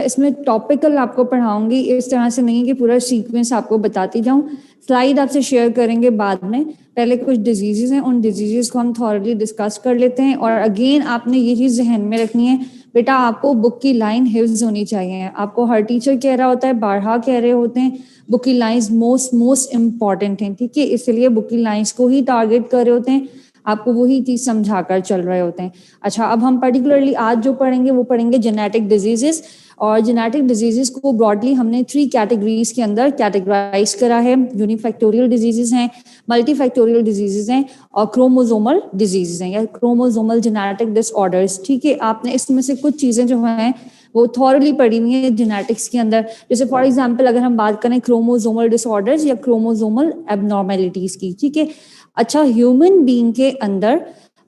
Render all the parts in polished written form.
इसमें टॉपिकल आपको पढ़ाऊंगी, इस तरह से नहीं कि पूरा सीक्वेंस आपको बताती जाऊं। स्लाइड आपसे शेयर करेंगे बाद में। पहले कुछ डिजीजेस हैं, उन डिजीजेस को हम थॉरली डिस्कस कर लेते हैं। और अगेन आपने ये चीज जहन में रखनी है बेटा, आपको बुक की लाइन हिफ्ज होनी चाहिए। आपको हर टीचर कह रहा होता है, बारहा कह रहे होते हैं, बुक की लाइंस मोस्ट इंपॉर्टेंट हैं, ठीक है। इसलिए बुक की लाइंस को ही टारगेट कर रहे होते हैं, आपको वही चीज समझाकर चल रहे होते हैं। अच्छा, अब हम पर्टिकुलरली आज जो पढ़ेंगे वो पढ़ेंगे जेनेटिक डिजीजेस। और जेनेटिक डिजीजेस को ब्रॉडली हमने 3 कैटेगरीज के अंदर कैटेगराइज करा है। यूनिफैक्टोरियल डिजीजेस हैं, मल्टीफैक्टोरियल डिजीजेस हैं और क्रोमोसोमल डिजीजेस हैं या क्रोमोसोमल जेनेटिक डिसऑर्डर्स, ठीक है। आपने इसमें से कुछ चीजें जो हैं वो थॉरली पढ़ी हुई है जेनेटिक्स के अंदर। जैसे फॉर एग्जांपल अगर हम बात करें क्रोमोसोमल डिसऑर्डर्स या क्रोमोसोमल एबनॉर्मेलिटीज की, ठीक है। अच्छा, ह्यूमन बीइंग के अंदर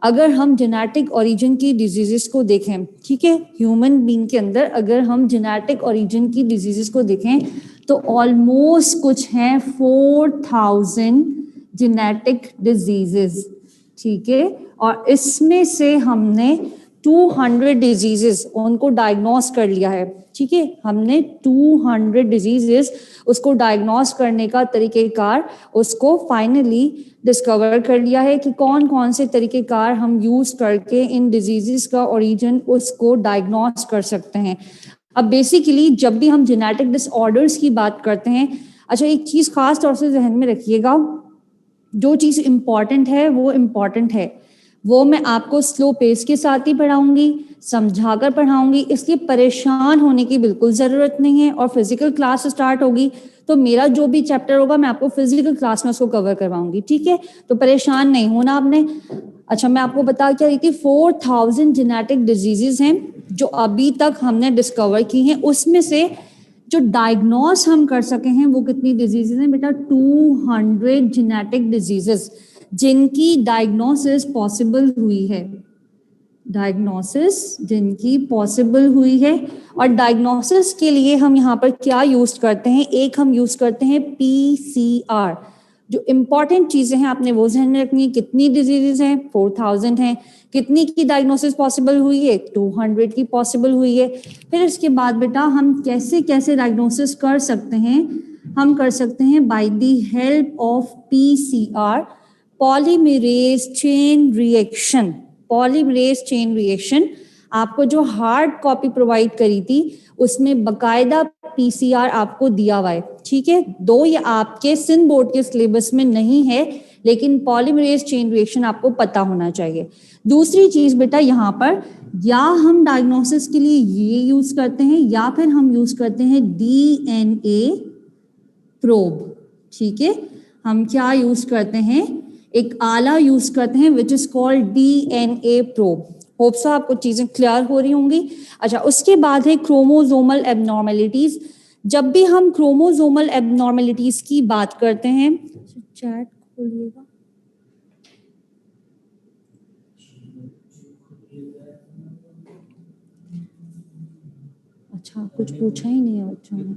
अगर हम जेनेटिक ओरिजिन की डिजीजेस को देखें, ठीक है, ह्यूमन बीइंग के अंदर अगर हम जेनेटिक ओरिजिन की डिजीजेस को देखें तो ऑलमोस्ट कुछ हैं 4000 जेनेटिक डिजीजेस, ठीक है। और इसमें से हमने 200 डिजीजेस उनको डायग्नोस कर लिया है, ठीक है। हमने 200 डिजीजेस उसको डायग्नोस करने का तरीकेकार उसको फाइनली डिस्कवर कर लिया है कि कौन कौन से तरीकेकार हम यूज करके इन डिजीजेस का ओरिजिन उसको डायग्नोस कर सकते हैं। अब बेसिकली जब भी हम जेनेटिक डिसऑर्डर्स की बात करते हैं, अच्छा एक चीज खास तौर से जहन में रखिएगा, जो चीज इंपॉर्टेंट है वो इंपॉर्टेंट है, वो मैं आपको स्लो पेस के साथ ही पढ़ाऊंगी, समझाकर पढ़ाऊंगी, इसलिए परेशान होने की बिल्कुल जरूरत नहीं है। और फिजिकल क्लास स्टार्ट होगी तो मेरा जो भी चैप्टर होगा मैं आपको फिजिकल क्लास में उसको कवर करवाऊंगी, ठीक है। तो परेशान नहीं होना आपने। अच्छा, मैं आपको बता क्या रही थी, 4000 जेनेटिक डिजीजेस हैं जो अभी तक हमने डिस्कवर की हैं। उसमें से जो डायग्नोस हम कर सके हैं वो कितनी डिजीजेस हैं बेटा, 200 जेनेटिक डिजीजेस जिनकी डायग्नोसिस पॉसिबल हुई है, डायग्नोसिस जिनकी पॉसिबल हुई है। और डायग्नोसिस के लिए हम यहाँ पर क्या यूज करते हैं, एक हम यूज करते हैं PCR। जो इंपॉर्टेंट चीजें हैं आपने वो ध्यान में रखनी है, कितनी डिजीजेस हैं, 4000 हैं, कितनी की डायग्नोसिस पॉसिबल हुई है, 200 की पॉसिबल हुई है। फिर इसके बाद बेटा हम कैसे कैसे डायग्नोसिस कर सकते हैं, हम कर सकते हैं by the help of PCR, polymerase chain reaction. Polymerase chain reaction आपको जो हार्ड कॉपी प्रोवाइड करी थी उसमें बकायदा PCR आपको दिया हुआ है, ठीक है। दो ये आपके सिंध बोर्ड के सिलेबस में नहीं है, लेकिन पॉलीमरेज चेन रिएक्शन आपको पता होना चाहिए। दूसरी चीज बेटा यहाँ पर, या हम डायग्नोसिस के लिए ये यूज करते हैं या फिर हम यूज करते हैं DNA प्रोब, ठीक है। हम क्या यूज करते हैं, एक आला यूज करते हैं which is called DNA probe. Hope so आपको चीजें क्लियर हो रही होंगी। अच्छा, उसके बाद है क्रोमोसोमल एबनॉर्मेलिटीज। जब भी हम क्रोमोसोमल एबनॉर्मेलिटीज की बात करते हैं, चैट खोलिएगा, अच्छा कुछ पूछा ही नहीं है बच्चों ने।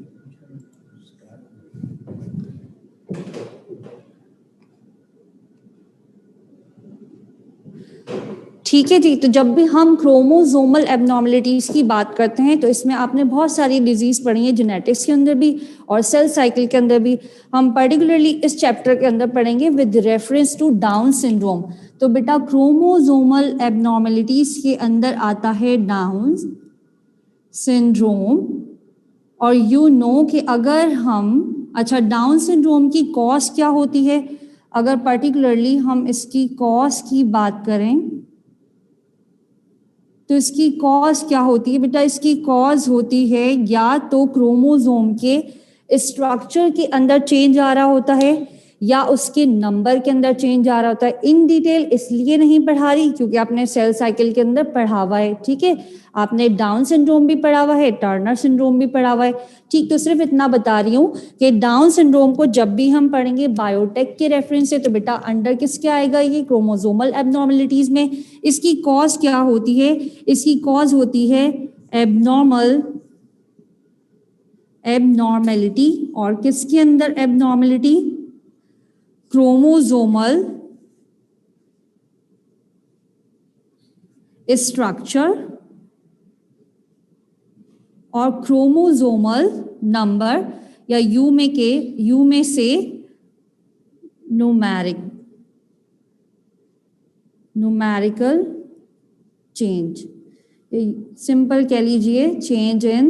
ठीक है जी, तो जब भी हम क्रोमोसोमल एबनॉर्मलिटीज की बात करते हैं तो इसमें आपने बहुत सारी डिजीज पढ़ी है जेनेटिक्स के अंदर भी और सेल साइकिल के अंदर भी। हम पर्टिकुलरली इस चैप्टर के अंदर पढ़ेंगे with reference to Down syndrome. तो बेटा क्रोमोसोमल एबनॉर्मलिटीज के अंदर आता है डाउन सिंड्रोम। और यू नो कि अगर हम, अच्छा डाउन सिंड्रोम की कॉज क्या होती है, अगर पर्टिकुलरली हम इसकी कॉज की बात करें तो इसकी कॉज क्या होती है बेटा, इसकी कॉज होती है या तो क्रोमोसोम के स्ट्रक्चर के अंदर चेंज आ रहा होता है या उसके नंबर के अंदर चेंज आ रहा होता है। इन डिटेल इसलिए नहीं पढ़ा रही क्योंकि आपने सेल साइकिल के अंदर पढ़ा हुआ है, ठीक है। आपने डाउन सिंड्रोम भी पढ़ा हुआ है, टर्नर सिंड्रोम भी पढ़ा हुआ है, ठीक। तो सिर्फ इतना बता रही हूँ कि डाउन सिंड्रोम को जब भी हम पढ़ेंगे बायोटेक के रेफरेंस से तो बेटा अंडर किसके आएगा, ये क्रोमोसोमल एबनॉर्मलिटीज में। इसकी कॉज क्या होती है, इसकी कॉज होती है एबनॉर्मेलिटी। और किसके अंदर एबनॉर्मेलिटी, क्रोमोसोमल स्ट्रक्चर और क्रोमोसोमल नंबर या यू में से न्यूमेरिकल चेंज, सिंपल कह लीजिए चेंज इन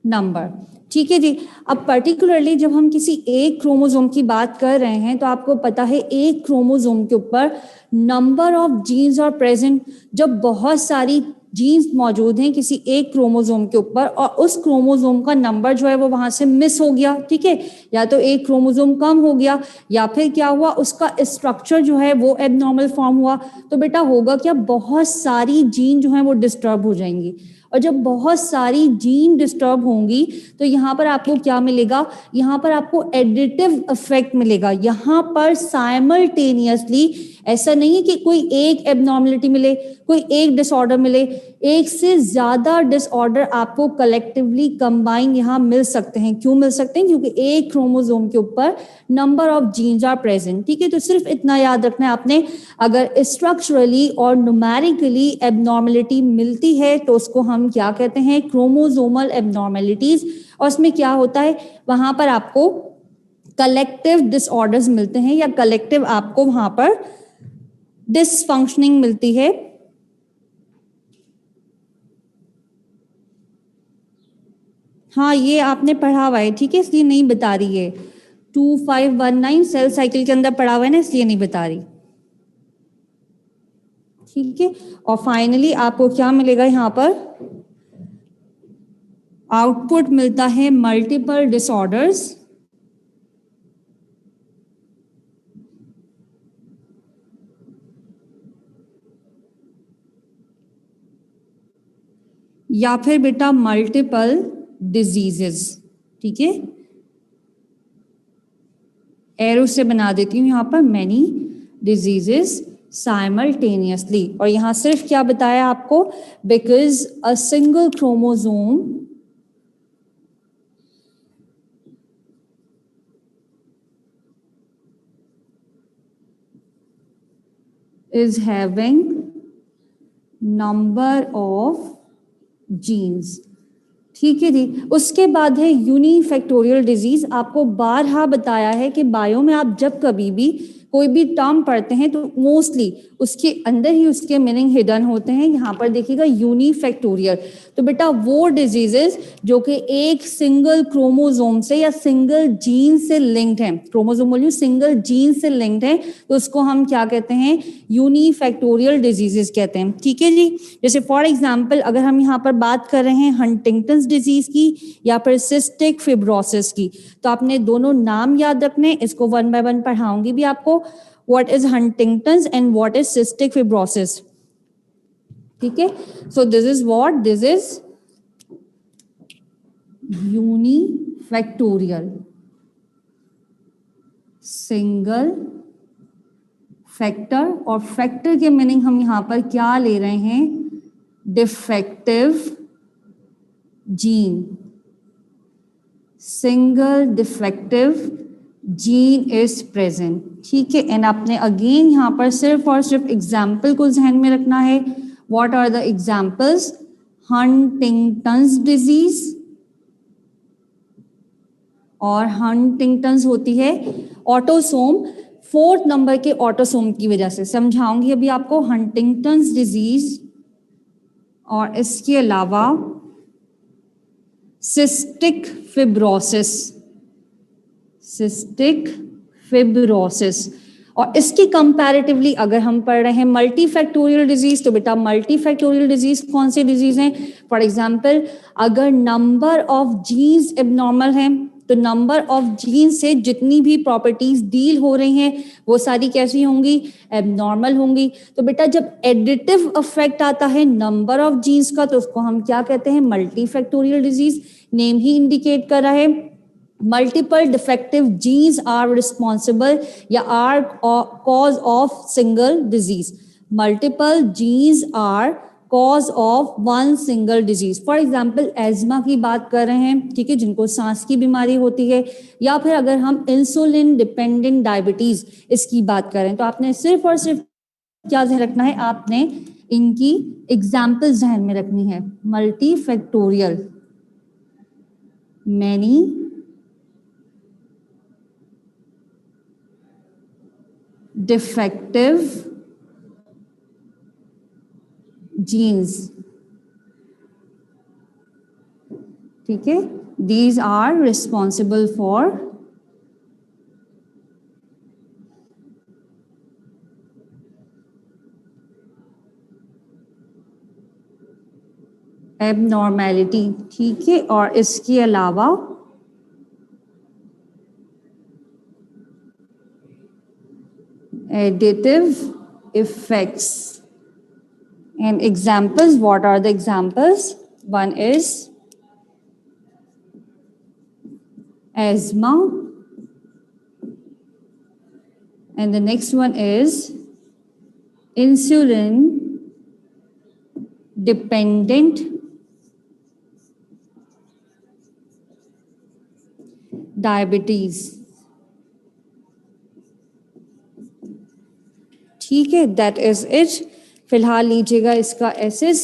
नंबर। ठीक है जी। अब पर्टिकुलरली जब हम किसी एक क्रोमोसोम की बात कर रहे हैं तो आपको पता है एक क्रोमोसोम के ऊपर number of genes are present. जब बहुत सारी जीन्स मौजूद हैं किसी एक क्रोमोसोम के ऊपर और उस क्रोमोसोम का नंबर जो है वो वहां से मिस हो गया, ठीक है, या तो एक क्रोमोसोम कम हो गया या फिर क्या हुआ उसका स्ट्रक्चर जो है वो एबनॉर्मल फॉर्म हुआ, तो बेटा होगा क्या, बहुत सारी जीन जो है वो डिस्टर्ब हो जाएंगी। और जब बहुत सारी जीन डिस्टर्ब होंगी तो यहाँ पर आपको क्या मिलेगा, यहाँ पर आपको एडिटिव इफेक्ट मिलेगा। यहाँ पर साइमल्टेनियसली, ऐसा नहीं है कि कोई एक एबनॉर्मलिटी मिले, कोई एक डिसऑर्डर मिले, एक से ज्यादा डिसऑर्डर आपको कलेक्टिवली कंबाइन यहाँ मिल सकते हैं। क्यों मिल सकते हैं? क्योंकि एक क्रोमोसोम के ऊपर number of genes are present. ठीक है, तो सिर्फ इतना याद रखना है आपने, अगर स्ट्रक्चरली और न्यूमेरिकली एबनॉर्मलिटी मिलती है तो उसको हम क्या कहते हैं, क्रोमोसोमल एबनॉर्मलिटीज। और उसमें क्या होता है, वहां पर आपको कलेक्टिव डिसऑर्डर्स मिलते हैं या कलेक्टिव आपको वहां पर डिसफंक्शनिंग मिलती है। हाँ, ये आपने पढ़ा हुआ है, ठीक है, इसलिए नहीं बता रही है। 2519 सेल साइकिल के अंदर पढ़ा हुआ है ना, इसलिए नहीं बता रही। ठीक है, और फाइनली आपको क्या मिलेगा, यहां पर आउटपुट मिलता है मल्टीपल डिसऑर्डर्स या फिर बेटा मल्टीपल डिजीजेस। ठीक है, एरो से बना देती हूं यहां पर, मैनी डिजीजेस साइमल्टेनियसली। और यहां सिर्फ क्या बताया आपको, because a single chromosome is having number of genes। ठीक है जी। उसके बाद है यूनिफैक्टोरियल डिजीज। आपको बारहा बताया है कि बायो में आप जब कभी भी कोई भी टर्म पढ़ते हैं तो मोस्टली उसके अंदर ही उसके मीनिंग हिडन होते हैं। यहाँ पर देखिएगा यूनिफैक्टोरियल, तो बेटा वो डिजीजेस जो कि एक सिंगल क्रोमोसोम से या सिंगल जीन से लिंक्ड है, क्रोमोसोम बोलिए सिंगल जीन से लिंक्ड है, तो उसको हम क्या कहते हैं, यूनिफैक्टोरियल डिजीजेस कहते हैं। ठीक है जी। जैसे फॉर एग्जाम्पल अगर हम यहाँ पर बात कर रहे हैं हंटिंगटन्स डिजीज की या फिर सिस्टिक फिब्रोसिस की, तो आपने दोनों नाम याद रखने, इसको वन बाय वन पढ़ाऊंगी भी आपको। What is Huntington's and what is cystic fibrosis. ठीक है, so this is what, this is unifactorial single factor, और फैक्टर के मीनिंग हम यहां पर क्या ले रहे हैं, defective gene, single defective gene is present. ठीक है, एंड आपने अगेन यहां पर सिर्फ और सिर्फ एग्जाम्पल को ध्यान में रखना है। What are the examples, Huntington's disease, और हंटिंगटन्स होती है ऑटोसोम, 4th नंबर के ऑटोसोम की वजह से। समझाऊंगी अभी आपको हंटिंगटन्स डिजीज, और इसके अलावा सिस्टिक फिब्रोसिस, सिस्टिक फिब्रोसिस। और इसकी कंपैरेटिवली अगर हम पढ़ रहे हैं मल्टीफैक्टोरियल डिजीज, तो बेटा मल्टीफैक्टोरियल डिजीज कौन से डिजीज हैं, फॉर एग्जांपल अगर नंबर ऑफ जीन्स एबनॉर्मल हैं तो नंबर ऑफ जीन से जितनी भी प्रॉपर्टीज डील हो रही हैं वो सारी कैसी होंगी, एबनॉर्मल होंगी। तो बेटा जब एडिटिव इफेक्ट आता है नंबर ऑफ जीन्स का तो उसको हम क्या कहते हैं, मल्टीफैक्टोरियल डिजीज। नेम ही इंडिकेट कर रहा है, multiple defective genes are responsible या are cause of single disease. Multiple genes are cause of one single disease. For example asthma की बात कर रहे हैं, ठीक है, जिनको सांस की बीमारी होती है, या फिर अगर हम इंसुलिन डिपेंडेंट डायबिटीज इसकी बात करें तो आपने सिर्फ और सिर्फ क्या ध्यान रखना है आपने, इनकी एग्जाम्पल ध्यान में रखनी है। Multi factorial, many defective genes, ठीक है, these are responsible for abnormality, ठीक है, और इसके अलावा additive effects. And examples, what are the examples? One is asthma, and the next one is insulin dependent diabetes, ठीक है, दैट इज इट। फिलहाल लीजिएगा इसका एसिस।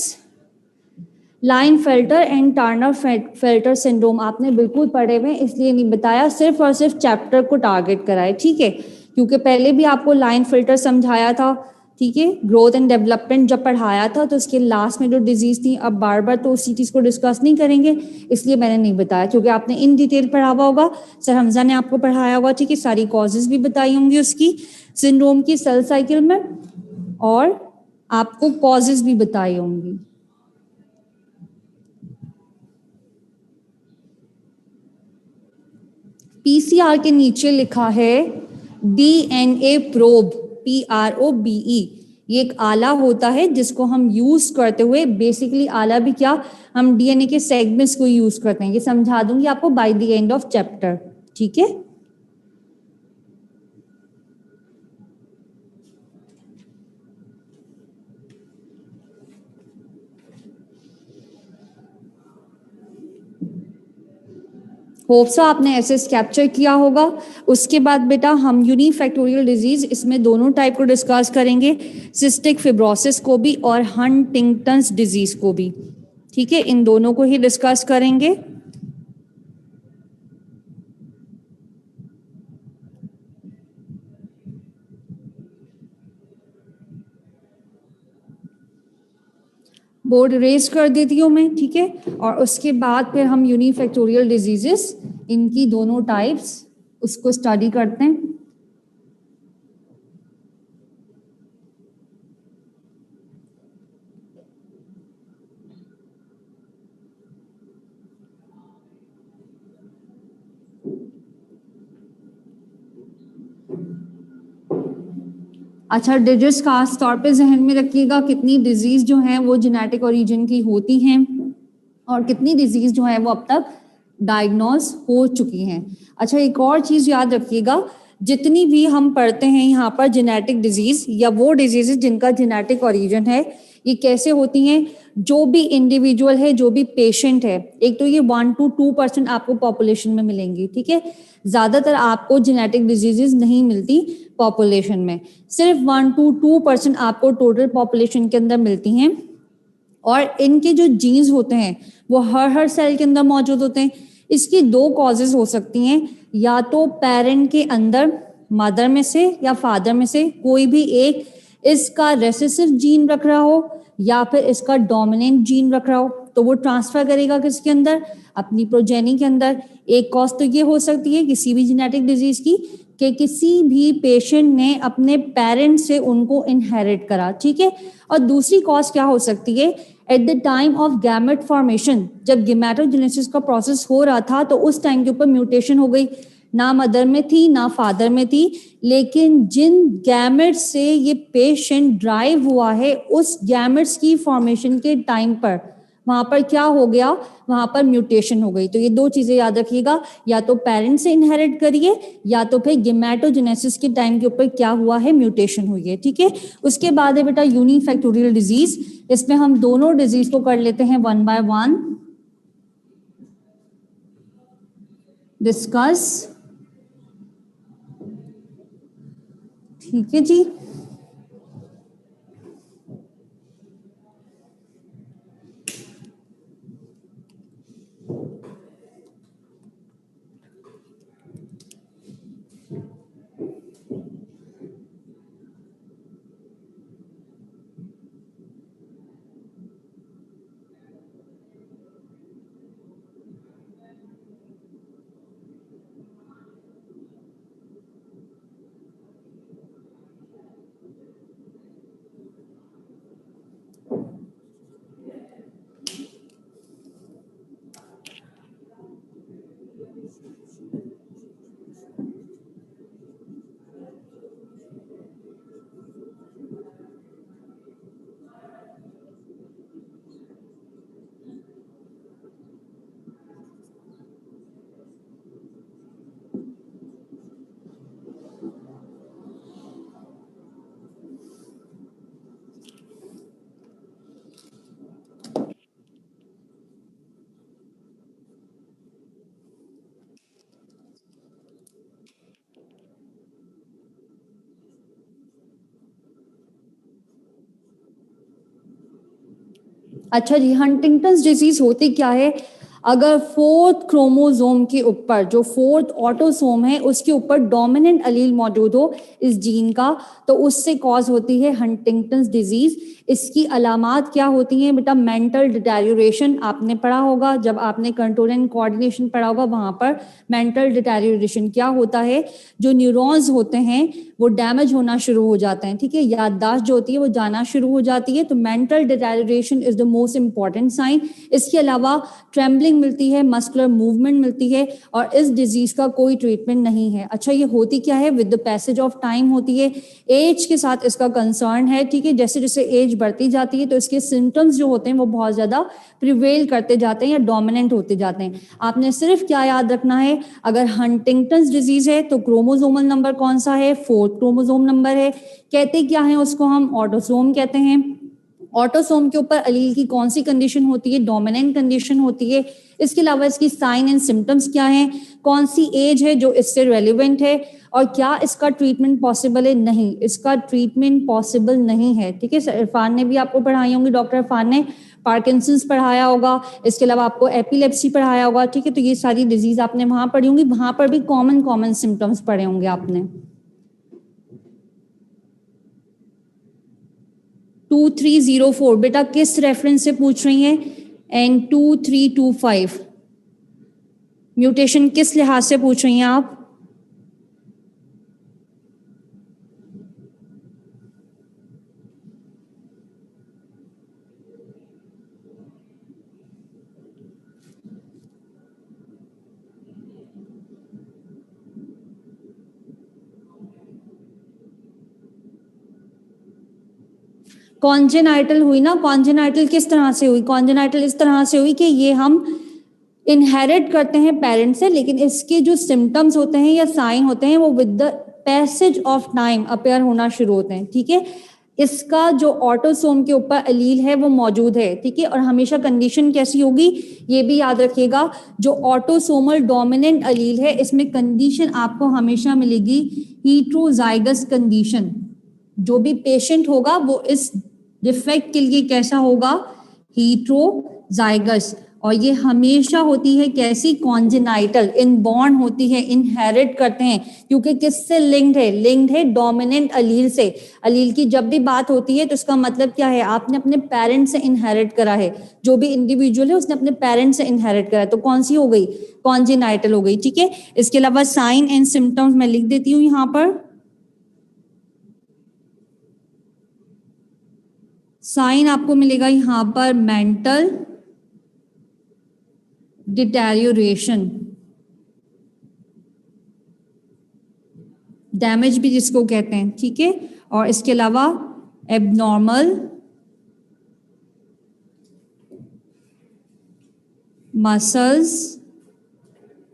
Klinefelter and Turner filter syndrome आपने बिल्कुल पढ़े हुए, इसलिए नहीं बताया, सिर्फ और सिर्फ चैप्टर को टारगेट कराए, ठीक है, क्योंकि पहले भी आपको लाइन फिल्टर समझाया था, ठीक है, ग्रोथ एंड डेवलपमेंट जब पढ़ाया था तो उसके लास्ट में जो डिजीज थी, अब बार बार तो उसी चीज को डिस्कस नहीं करेंगे, इसलिए मैंने नहीं बताया, क्योंकि आपने इन डिटेल पढ़ा हुआ होगा, सर हमजा ने आपको पढ़ाया हुआ, ठीक है, सारी कॉजेज भी बताई होंगी उसकी सिंड्रोम की सेल साइकिल में, और आपको कॉजेज भी बताई होंगी। पीसीआर के नीचे लिखा है डीएनए प्रोब, PROBE, ये एक आला होता है जिसको हम यूज करते हुए, बेसिकली आला भी क्या, हम डीएनए के सेगमेंट्स को यूज करते हैं, ये समझा दूंगी आपको by the end of chapter, ठीक है। होप सो आपने ऐसे कैप्चर किया होगा। उसके बाद बेटा हम यूनिफैक्टोरियल डिजीज, इसमें दोनों टाइप को डिस्कस करेंगे, सिस्टिक फिब्रोसिस को भी और हंटिंगटन्स डिजीज को भी, ठीक है, इन दोनों को ही डिस्कस करेंगे। बोर्ड रेज कर देती हूँ मैं, ठीक है, और उसके बाद फिर हम यूनिफैक्टोरियल डिजीजेस, इनकी दोनों टाइप्स उसको स्टडी करते हैं। अच्छा, डिजिट्स खास तौर पे जहन में रखिएगा, कितनी डिजीज जो है वो जेनेटिक ओरिजिन की होती हैं और कितनी डिजीज जो है वो अब तक डायग्नोज हो चुकी हैं। अच्छा, एक और चीज याद रखिएगा, जितनी भी हम पढ़ते हैं यहाँ पर जेनेटिक डिजीज या वो डिजीजेस जिनका जेनेटिक ओरिजिन है, ये कैसे होती हैं, जो भी इंडिविजुअल है, जो भी पेशेंट है, एक तो ये 1 to 2% आपको पॉपुलेशन में मिलेंगी, ठीक है, ज्यादातर आपको जेनेटिक डिजीजेस नहीं मिलती पॉपुलेशन में, सिर्फ 1 to 2% आपको टोटल पॉपुलेशन के अंदर मिलती हैं, और इनके जो जीन्स होते हैं वो हर सेल के अंदर मौजूद होते हैं। इसकी दो कॉजेज हो सकती हैं, या तो पेरेंट के अंदर, मदर में से या फादर में से कोई भी एक इसका रेसेसिव जीन रख रहा हो, या फिर इसका डोमिनेंट जीन रख रहा हो, तो वो ट्रांसफर करेगा किसके अंदर, अपनी प्रोजेनी के अंदर। एक कॉज तो ये हो सकती है किसी भी जेनेटिक डिजीज की कि किसी भी पेशेंट ने अपने पेरेंट्स से उनको इनहेरिट करा, ठीक है, और दूसरी कॉज क्या हो सकती है, at the time of gamete formation, जब गेमेटोजेनेसिस का प्रोसेस हो रहा था तो उस टाइम के ऊपर म्यूटेशन हो गई, ना मदर में थी ना फादर में थी, लेकिन जिन गैमेट्स से ये पेशेंट ड्राइव हुआ है उस गैमेट्स की फॉर्मेशन के टाइम पर वहां पर क्या हो गया, वहां पर म्यूटेशन हो गई। तो ये दो चीजें याद रखिएगा, या तो पेरेंट्स से इनहेरिट करिए या तो फिर गेमेटोजेनेसिस के टाइम के ऊपर क्या हुआ है, म्यूटेशन हुई है, ठीक है। उसके बाद है बेटा यूनिफैक्टोरियल डिजीज, इसमें हम दोनों डिजीज को कर लेते हैं 1 by 1 डिस्कस, ठीक है जी। अच्छा जी, हंटिंगटन्स डिजीज होती क्या है? अगर फोर्थ क्रोमोसोम के ऊपर जो फोर्थ ऑटोसोम है उसके ऊपर डोमिनेंट अलील मौजूद हो इस जीन का, तो उससे कॉज होती है हंटिंगटन्स डिजीज। इसकी अलामात क्या होती हैं बेटा? मेंटल डिटेरियोरेशन आपने पढ़ा होगा, जब आपने कंट्रोल एंड कोऑर्डिनेशन पढ़ा होगा वहां पर मेंटल डिटेरियोरेशन क्या होता है, जो न्यूरॉन्स होते हैं वो डैमेज होना शुरू हो जाते हैं, ठीक है, याददाश्त जो होती है वो जाना शुरू हो जाती है, तो mental deterioration is the most important sign. इसके अलावा ट्रेम्बलिंग मिलती है, मस्कुलर मूवमेंट मिलती है, और इस डिजीज का कोई ट्रीटमेंट नहीं है। अच्छा, ये होती क्या है? With the passage of time होती है, एज के साथ इसका कंसर्न है, ठीक है, जैसे जैसे एज बढ़ती जाती है तो इसके सिम्टम्स जो होते हैं वो बहुत ज्यादा प्रिवेल करते जाते हैं या डोमिनेंट होते जाते हैं। आपने सिर्फ क्या याद रखना है, अगर हंटिंगटन्स डिजीज है तो क्रोमोसोमल नंबर कौन सा है? फोर्थ क्रोमोसोम नंबर है। कहते क्या है उसको? हम ऑटोसोम कहते हैं। ऑटोसोम के ऊपर अलील की कौन सी कंडीशन होती है? डोमिनेंट कंडीशन होती है। इसके अलावा इसकी साइन एंड सिम्टम्स क्या हैं? कौन सी एज है जो इससे रेलिवेंट है, और क्या इसका ट्रीटमेंट पॉसिबल है? नहीं, इसका ट्रीटमेंट पॉसिबल नहीं है, ठीक है। इरफान ने भी आपको पढ़ाई होंगी, डॉक्टर इरफान ने पार्किंसंस पढ़ाया होगा, इसके अलावा आपको एपिलेप्सी पढ़ाया होगा, ठीक है, तो ये सारी डिजीज आपने वहां पढ़ी होंगी, वहां पर भी कॉमन कॉमन सिम्टम्स पढ़े होंगे आपने। 2304 बेटा किस रेफरेंस से पूछ रही हैं? N2325 म्यूटेशन किस लिहाज से पूछ रही हैं आप? कॉन्जेनाइटल हुई ना। कॉन्जेनाइटल किस तरह से हुई? कॉन्जेनाइटल इस तरह से हुई कि ये हम इनहेरिट करते हैं पेरेंट्स से, लेकिन इसके जो सिम्टम्स होते हैं या साइन होते हैं वो with the passage of time appear होना शुरू होते हैं, ठीक है। इसका जो ऑटोसोम के ऊपर अलील है वो मौजूद है, ठीक है, और हमेशा कंडीशन कैसी होगी ये भी याद रखिएगा, जो ऑटोसोमल डोमिनेंट अलील है इसमें कंडीशन आपको हमेशा मिलेगी हीट्रोजाइगस कंडीशन। जो भी पेशेंट होगा वो इस डिफेक्ट के लिए कैसा होगा? हीट्रोजाइगस। और ये हमेशा होती है कैसी? कॉन्जेनाइटल, इनबॉर्न होती है, इनहेरिट करते हैं, क्योंकि किससे लिंक्ड है? लिंक्ड है डोमिनेंट अलील से। अलील की जब भी बात होती है तो इसका मतलब क्या है? आपने अपने पेरेंट्स से इनहेरिट करा है, जो भी इंडिविजुअल है उसने अपने पेरेंट्स से इनहेरिट करा है, तो कौन सी हो गई? कॉन्जेनाइटल हो गई, ठीक है। इसके अलावा साइन एंड सिम्टम्स मैं लिख देती हूँ यहां पर। साइन आपको मिलेगा यहां पर मेंटल डिटेरियोरेशन, डैमेज भी जिसको कहते हैं, ठीक है, और इसके अलावा एबनॉर्मल मसल्स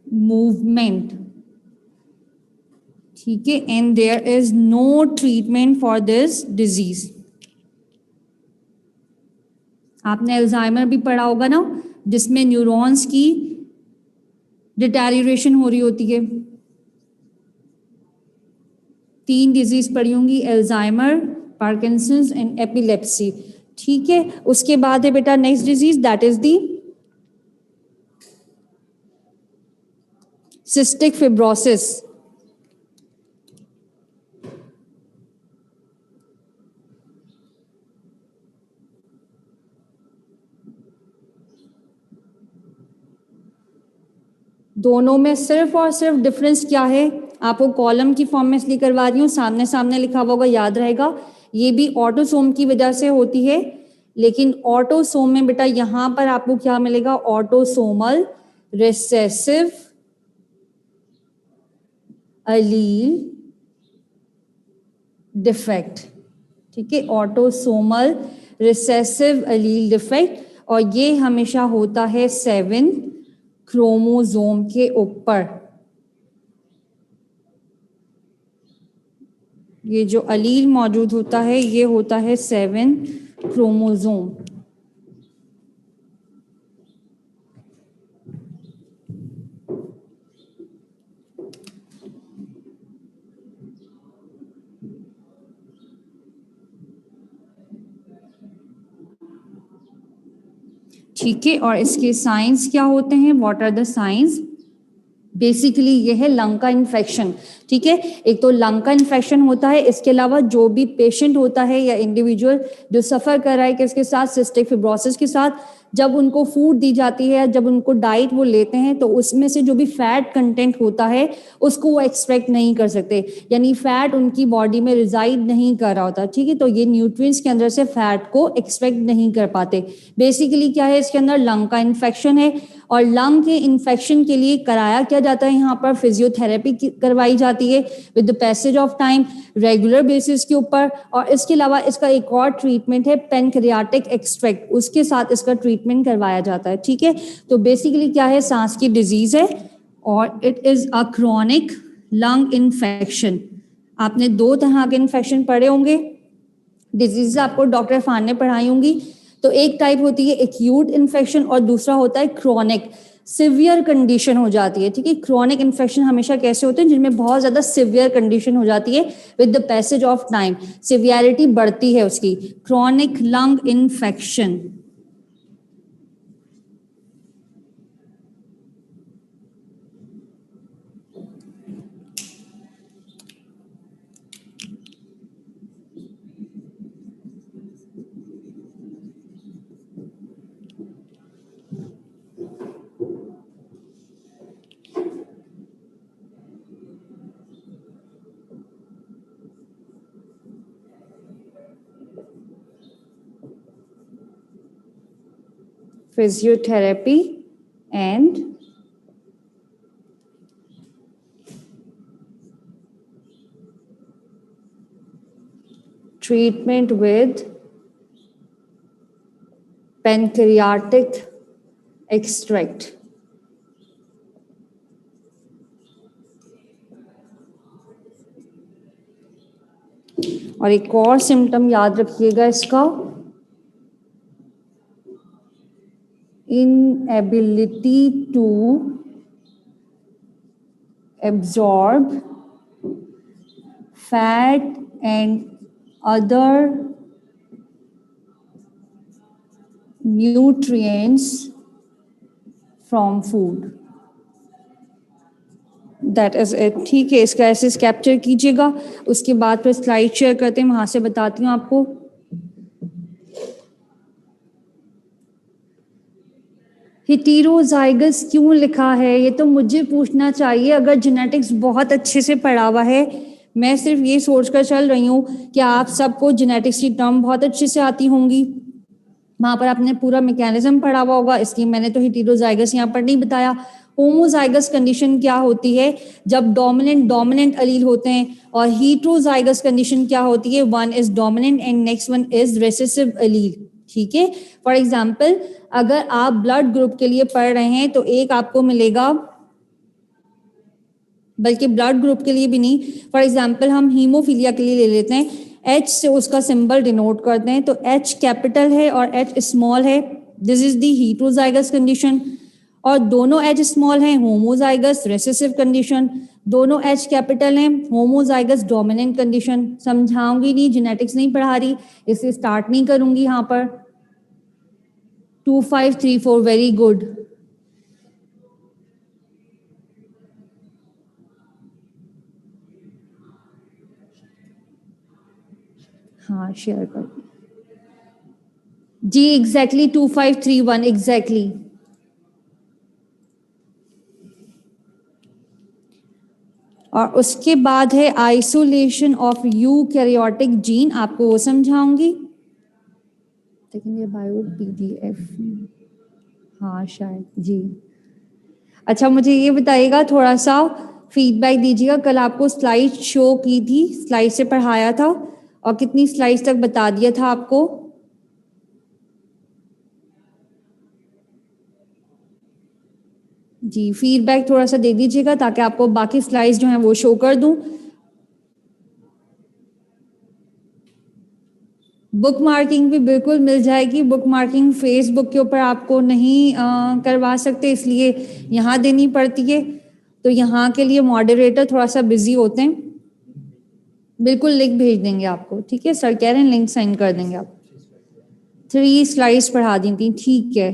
मूवमेंट, ठीक है, and there is no treatment for this disease. आपने अल्जाइमर भी पढ़ा होगा ना, जिसमें न्यूरॉन्स की डिटेरियोरेशन हो रही होती है। 3 डिजीज पढ़ी होंगी, अल्जाइमर, पार्किंसंस एंड एपिलेप्सी, ठीक है। उसके बाद है बेटा next disease, that is the cystic fibrosis. दोनों में सिर्फ और सिर्फ डिफरेंस क्या है? आपको कॉलम की फॉर्म में इसलिए करवा रही हूँ, सामने सामने लिखा हुआ होगा, याद रहेगा। ये भी ऑटोसोम की वजह से होती है, लेकिन ऑटोसोम में बेटा यहां पर आपको क्या मिलेगा? ऑटोसोमल रिसेसिव अलील डिफेक्ट, ठीक है, ऑटोसोमल रिसेसिव अलील डिफेक्ट, और ये हमेशा होता है 7 क्रोमोसोम के ऊपर। ये जो अलील मौजूद होता है ये होता है 7 क्रोमोसोम। ठीक है, और इसके साइंस क्या होते हैं, what are the signs? Basically ये है लंग का इन्फेक्शन। ठीक है, एक तो लंग का इन्फेक्शन होता है, इसके अलावा जो भी पेशेंट होता है या इंडिविजुअल जो सफर कर रहा है किसके साथ, सिस्टिक फिब्रोसिस के साथ, जब उनको फूड दी जाती है, जब उनको डाइट वो लेते हैं, तो उसमें से जो भी फैट कंटेंट होता है उसको वो एक्सट्रैक्ट नहीं कर सकते, यानी फैट उनकी बॉडी में रिजाइड नहीं कर रहा होता। ठीक है, तो ये न्यूट्रिएंट्स के अंदर से फैट को एक्सट्रैक्ट नहीं कर पाते। बेसिकली क्या है, इसके अंदर लंग का इन्फेक्शन है, और लंग के इन्फेक्शन के लिए कराया क्या जाता है, यहाँ पर फिजियोथेरेपी करवाई जाती है with the passage of time, regular basis के ऊपर। और इसके अलावा इसका एक और ट्रीटमेंट है पेनक्रियाटिक एक्सट्रैक्ट, उसके साथ इसका ट्रीटमेंट करवाया जाता है। ठीक है, तो बेसिकली क्या है, सांस की डिजीज है और it is a chronic lung infection. आपने 2 तरह के इन्फेक्शन पढ़े होंगे, डिजीज आपको डॉक्टर इरफान ने पढ़ाई होंगी। तो एक टाइप होती है एक्यूट इन्फेक्शन और दूसरा होता है क्रॉनिक, सिवियर कंडीशन हो जाती है। ठीक है, क्रॉनिक इन्फेक्शन हमेशा कैसे होते हैं, जिनमें बहुत ज्यादा सिवियर कंडीशन हो जाती है, with the passage of time severity बढ़ती है उसकी। Chronic lung infection. Physiotherapy and treatment with pancreatic extract. और एक और सिम्टम याद रखिएगा इसका, inability to absorb fat and other nutrients from food. That is it. ठीक है, इसका ऐसे कैप्चर कीजिएगा, उसके बाद फिर स्लाइड शेयर करते हैं, वहां से बताती हूँ आपको। हेटेरोजाइगस क्यों लिखा है, ये तो मुझे पूछना चाहिए अगर जेनेटिक्स बहुत अच्छे से पढ़ा हुआ है। मैं सिर्फ ये सोचकर चल रही हूँ कि आप सबको जेनेटिक्स की टर्म बहुत अच्छे से आती होंगी, वहां पर आपने पूरा मैकेनिज्म पढ़ा हुआ होगा, इसलिए मैंने तो हेटेरोजाइगस यहाँ पर नहीं बताया। होमोजाइगस कंडीशन क्या होती है, जब डोमिनेंट अलील होते हैं, और हेटेरोजाइगस कंडीशन क्या होती है, one is dominant and next one is recessive अलील। ठीक है, फॉर एग्जाम्पल अगर आप ब्लड ग्रुप के लिए पढ़ रहे हैं तो एक आपको मिलेगा, बल्कि ब्लड ग्रुप के लिए भी नहीं, फॉर एग्जाम्पल हम हीमोफीलिया के लिए ले लेते हैं, H से उसका सिंबल डिनोट करते हैं, तो H कैपिटल है और H स्मॉल है, this is the heterozygous condition. और दोनों H स्मॉल हैं, होमोजाइगस रिसेसिव कंडीशन, दोनों H कैपिटल हैं, होमोजाइगस डोमिनेंट कंडीशन। समझाऊंगी नहीं, जेनेटिक्स नहीं पढ़ा रही, इसे स्टार्ट नहीं करूंगी यहाँ पर। 2534 वेरी गुड। हाँ शेयर कर जी, एग्जैक्टली 2531 एग्जैक्टली। और उसके बाद है आइसोलेशन ऑफ यूकैरियोटिक जीन, आपको वो समझाऊंगी। लेकिन ये बायो PDF, हाँ शायद जी। अच्छा मुझे ये बताइएगा, थोड़ा सा फीडबैक दीजिएगा, कल आपको स्लाइड शो की थी, स्लाइड से पढ़ाया था, और कितनी स्लाइड्स तक बता दिया था आपको? जी फीडबैक थोड़ा सा दे दीजिएगा ताकि आपको बाकी स्लाइड्स जो हैं वो शो कर दूं। बुक मार्किंग भी बिल्कुल मिल जाएगी, बुक मार्किंग फेसबुक के ऊपर आपको नहीं करवा सकते, इसलिए यहाँ देनी पड़ती है, तो यहाँ के लिए मॉडरेटर थोड़ा सा बिजी होते हैं। बिल्कुल लिंक भेज देंगे आपको, ठीक है सर कह रहे हैं लिंक सेंड कर देंगे आप। 3 स्लाइड्स पढ़ा दी थी, ठीक है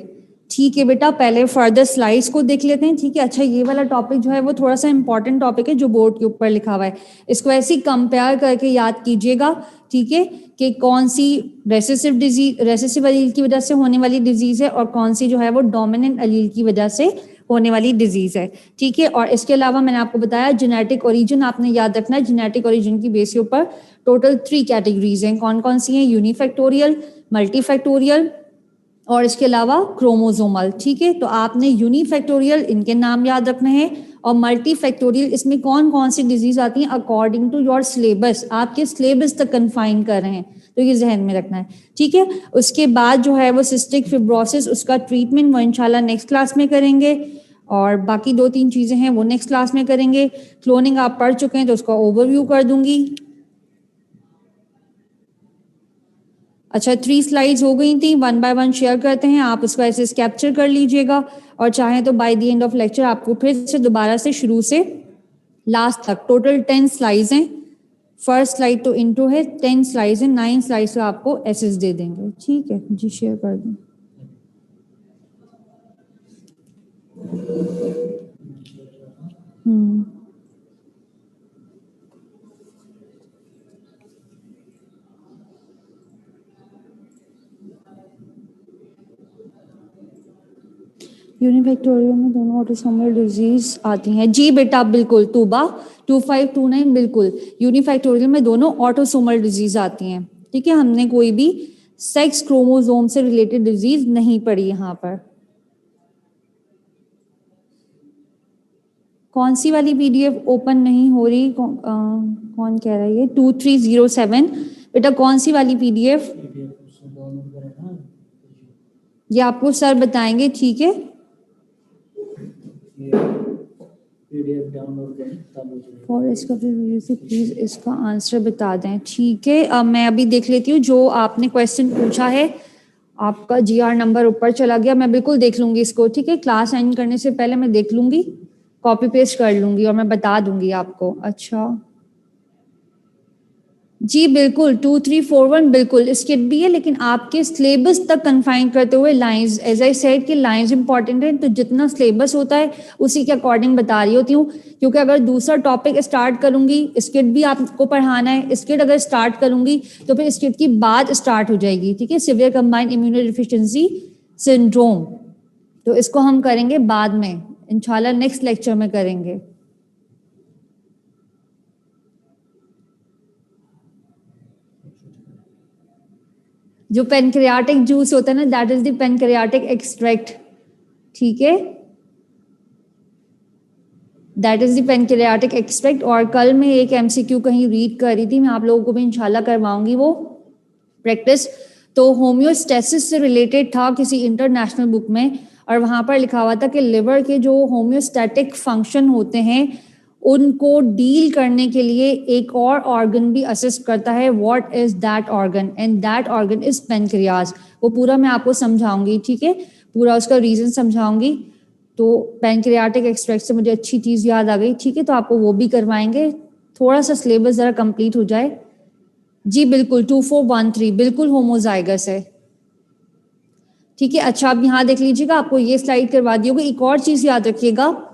ठीक है बेटा, पहले फर्दर स्लाइड्स को देख लेते हैं। ठीक है, अच्छा ये वाला टॉपिक जो है वो थोड़ा सा इंपॉर्टेंट टॉपिक है जो बोर्ड के ऊपर लिखा हुआ है, इसको ऐसे ही कंपेयर करके याद कीजिएगा। ठीक है, कि कौन सी रेसेसिव डिजीज, रेसेसिव अलील की वजह से होने वाली डिजीज है और कौन सी जो है वो डोमिनेंट अलील की वजह से होने वाली डिजीज है। ठीक है, और इसके अलावा मैंने आपको बताया जेनेटिक ओरिजिन आपने याद रखना है। जेनेटिक ओरिजिन की बेस के ऊपर टोटल 3 कैटेगरीज हैं। कौन कौन सी हैं? यूनिफैक्टोरियल, मल्टीफैक्टोरियल और इसके अलावा क्रोमोसोमल। ठीक है, तो आपने यूनिफैक्टोरियल इनके नाम याद रखने हैं और मल्टी फैक्टोरियल इसमें कौन कौन सी डिजीज आती हैं अकॉर्डिंग टू योर सिलेबस, आपके सिलेबस तक कन्फाइन कर रहे हैं, तो ये जहन में रखना है। ठीक है, उसके बाद जो है वो सिस्टिक फिब्रोसिस, उसका ट्रीटमेंट वो इंशाल्लाह नेक्स्ट क्लास में करेंगे और बाकी 2-3 चीजें हैं वो नेक्स्ट क्लास में करेंगे। क्लोनिंग आप पढ़ चुके हैं तो उसका ओवरव्यू कर दूंगी। अच्छा 3 स्लाइड्स हो गई थी, 1 बाय 1 शेयर करते हैं, आप उसको ऐसे कैप्चर कर लीजिएगा और चाहें तो by the end of lecture आपको फिर से दोबारा से शुरू से लास्ट तक टोटल 10 स्लाइड्स हैं। फर्स्ट स्लाइड तो इंट्रो है, 10 स्लाइड्स हैं, 9 स्लाइड्स का आपको एसेस दे देंगे। ठीक है जी, शेयर कर दूं। यूनिफैक्टोरियल में दोनों ऑटोसोमल डिजीज आती हैं। जी बेटा बिल्कुल, तूबा 2529 बिल्कुल, यूनिफैक्टोरियल में दोनों ऑटोसोमल डिजीज आती हैं। ठीक है, हमने कोई भी सेक्स क्रोमोसोम से रिलेटेड डिजीज नहीं पढ़ी यहाँ पर। कौन सी वाली पीडीएफ ओपन नहीं हो रही? कौन कह रहा है ये? 2307 बेटा, कौन सी वाली पीडीएफ? ये आपको सर बताएंगे। ठीक है, फॉरेस्ट का प्लीज इसका आंसर बता दें। ठीक है, अब मैं अभी देख लेती हूँ जो आपने क्वेश्चन पूछा है। आपका जीआर नंबर ऊपर चला गया, मैं बिल्कुल देख लूंगी इसको। ठीक है, क्लास एंड करने से पहले मैं देख लूंगी, कॉपी पेस्ट कर लूंगी और मैं बता दूंगी आपको। अच्छा जी बिल्कुल, 2341 बिल्कुल स्किप भी है, लेकिन आपके सिलेबस तक कन्फाइन करते हुए लाइंस, एज आई सेड कि लाइंस इंपॉर्टेंट है, तो जितना सिलेबस होता है उसी के अकॉर्डिंग बता रही होती हूँ। क्योंकि अगर दूसरा टॉपिक स्टार्ट करूंगी, स्किट भी आपको पढ़ाना है, स्किट अगर स्टार्ट करूंगी तो फिर स्किट की बात स्टार्ट हो जाएगी। ठीक है, severe combined immuno deficiency syndrome, तो इसको हम करेंगे बाद में इंशाल्लाह, नेक्स्ट लेक्चर में करेंगे। जो पेनक्रियाटिक जूस होता है ना, that is the pancreatic extract. ठीक है, that is the pancreatic extract. और कल मैं एक एमसीक्यू कहीं रीड कर रही थी, मैं आप लोगों को भी इंशाल्लाह करवाऊंगी वो प्रैक्टिस। तो होम्योस्टेसिस से रिलेटेड था किसी इंटरनेशनल बुक में, और वहां पर लिखा हुआ था कि लिवर के जो होम्योस्टैटिक फंक्शन होते हैं उनको डील करने के लिए एक और ऑर्गन भी असिस्ट करता है। What is that organ? And that organ is pancreas. वो पूरा मैं आपको समझाऊंगी। ठीक है, पूरा उसका रीजन समझाऊंगी। तो पेनक्रियाटिक एक्सट्रैक्ट से मुझे अच्छी चीज याद आ गई। ठीक है, तो आपको वो भी करवाएंगे, थोड़ा सा सिलेबस जरा कंप्लीट हो जाए। जी बिल्कुल, 2413 बिल्कुल होमोजाइगस है। ठीक है, अच्छा आप यहाँ देख लीजिएगा, आपको ये स्लाइड करवा दी होगी। एक और चीज याद रखिएगा,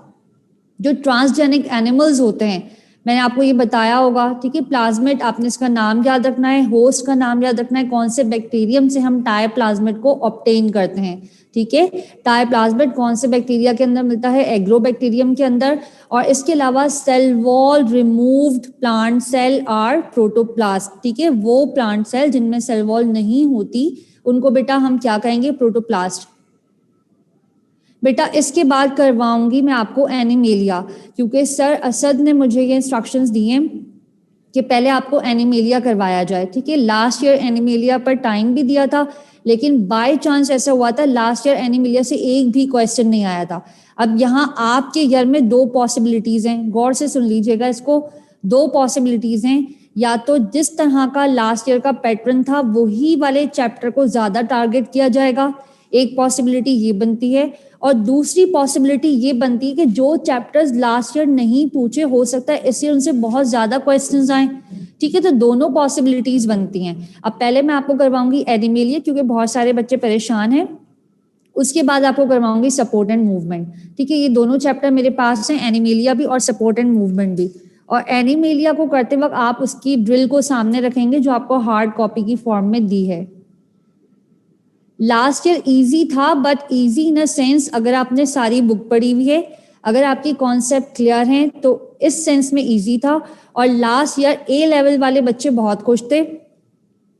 जो ट्रांसजेनिक एनिमल्स होते हैं, मैंने आपको ये बताया होगा। ठीक है, प्लाज्मिड आपने इसका नाम याद रखना है, होस्ट का नाम याद रखना है, कौन से बैक्टीरियम से हम टाई प्लाज्मिड को ऑब्टेन करते हैं। ठीक है, टाई प्लाज्मिड कौन से बैक्टीरिया के अंदर मिलता है? एग्रोबैक्टीरियम के अंदर। और इसके अलावा cell wall removed plant cell are protoplast. ठीक है, वो प्लांट सेल जिनमें सेल वॉल नहीं होती उनको बेटा हम क्या कहेंगे? प्रोटोप्लास्ट। बेटा इसके बाद करवाऊंगी मैं आपको एनिमेलिया, क्योंकि सर असद ने मुझे ये इंस्ट्रक्शंस दिए कि पहले आपको एनिमेलिया करवाया जाए। ठीक है, लास्ट ईयर एनिमेलिया पर टाइम भी दिया था, लेकिन बाय चांस ऐसा हुआ था लास्ट ईयर एनिमेलिया से एक भी क्वेश्चन नहीं आया था। अब यहाँ आपके ईयर में 2 पॉसिबिलिटीज हैं, गौर से सुन लीजिएगा इसको। 2 पॉसिबिलिटीज हैं, या तो जिस तरह का लास्ट ईयर का पैटर्न था वही वाले चैप्टर को ज्यादा टारगेट किया जाएगा, एक पॉसिबिलिटी ये बनती है। और दूसरी पॉसिबिलिटी ये बनती है कि जो चैप्टर्स लास्ट ईयर नहीं पूछे, हो सकता है इससे उनसे बहुत ज्यादा क्वेश्चंस आए। ठीक है, तो दोनों पॉसिबिलिटीज बनती हैं। अब पहले मैं आपको करवाऊंगी एनिमेलिया, क्योंकि बहुत सारे बच्चे परेशान हैं उसके बाद आपको करवाऊंगी सपोर्ट एंड मूवमेंट। ठीक है, ये दोनों चैप्टर मेरे पास हैं, एनिमेलिया भी और सपोर्ट एंड मूवमेंट भी। और एनिमेलिया को करते वक्त आप उसकी ड्रिल को सामने रखेंगे जो आपको हार्ड कॉपी की फॉर्म में दी है। लास्ट ईयर इजी था, but easy in a sense अगर आपने सारी बुक पढ़ी हुई है, अगर आपकी कॉन्सेप्ट क्लियर हैं तो इस सेंस में इजी था। और लास्ट ईयर ए लेवल वाले बच्चे बहुत खुश थे।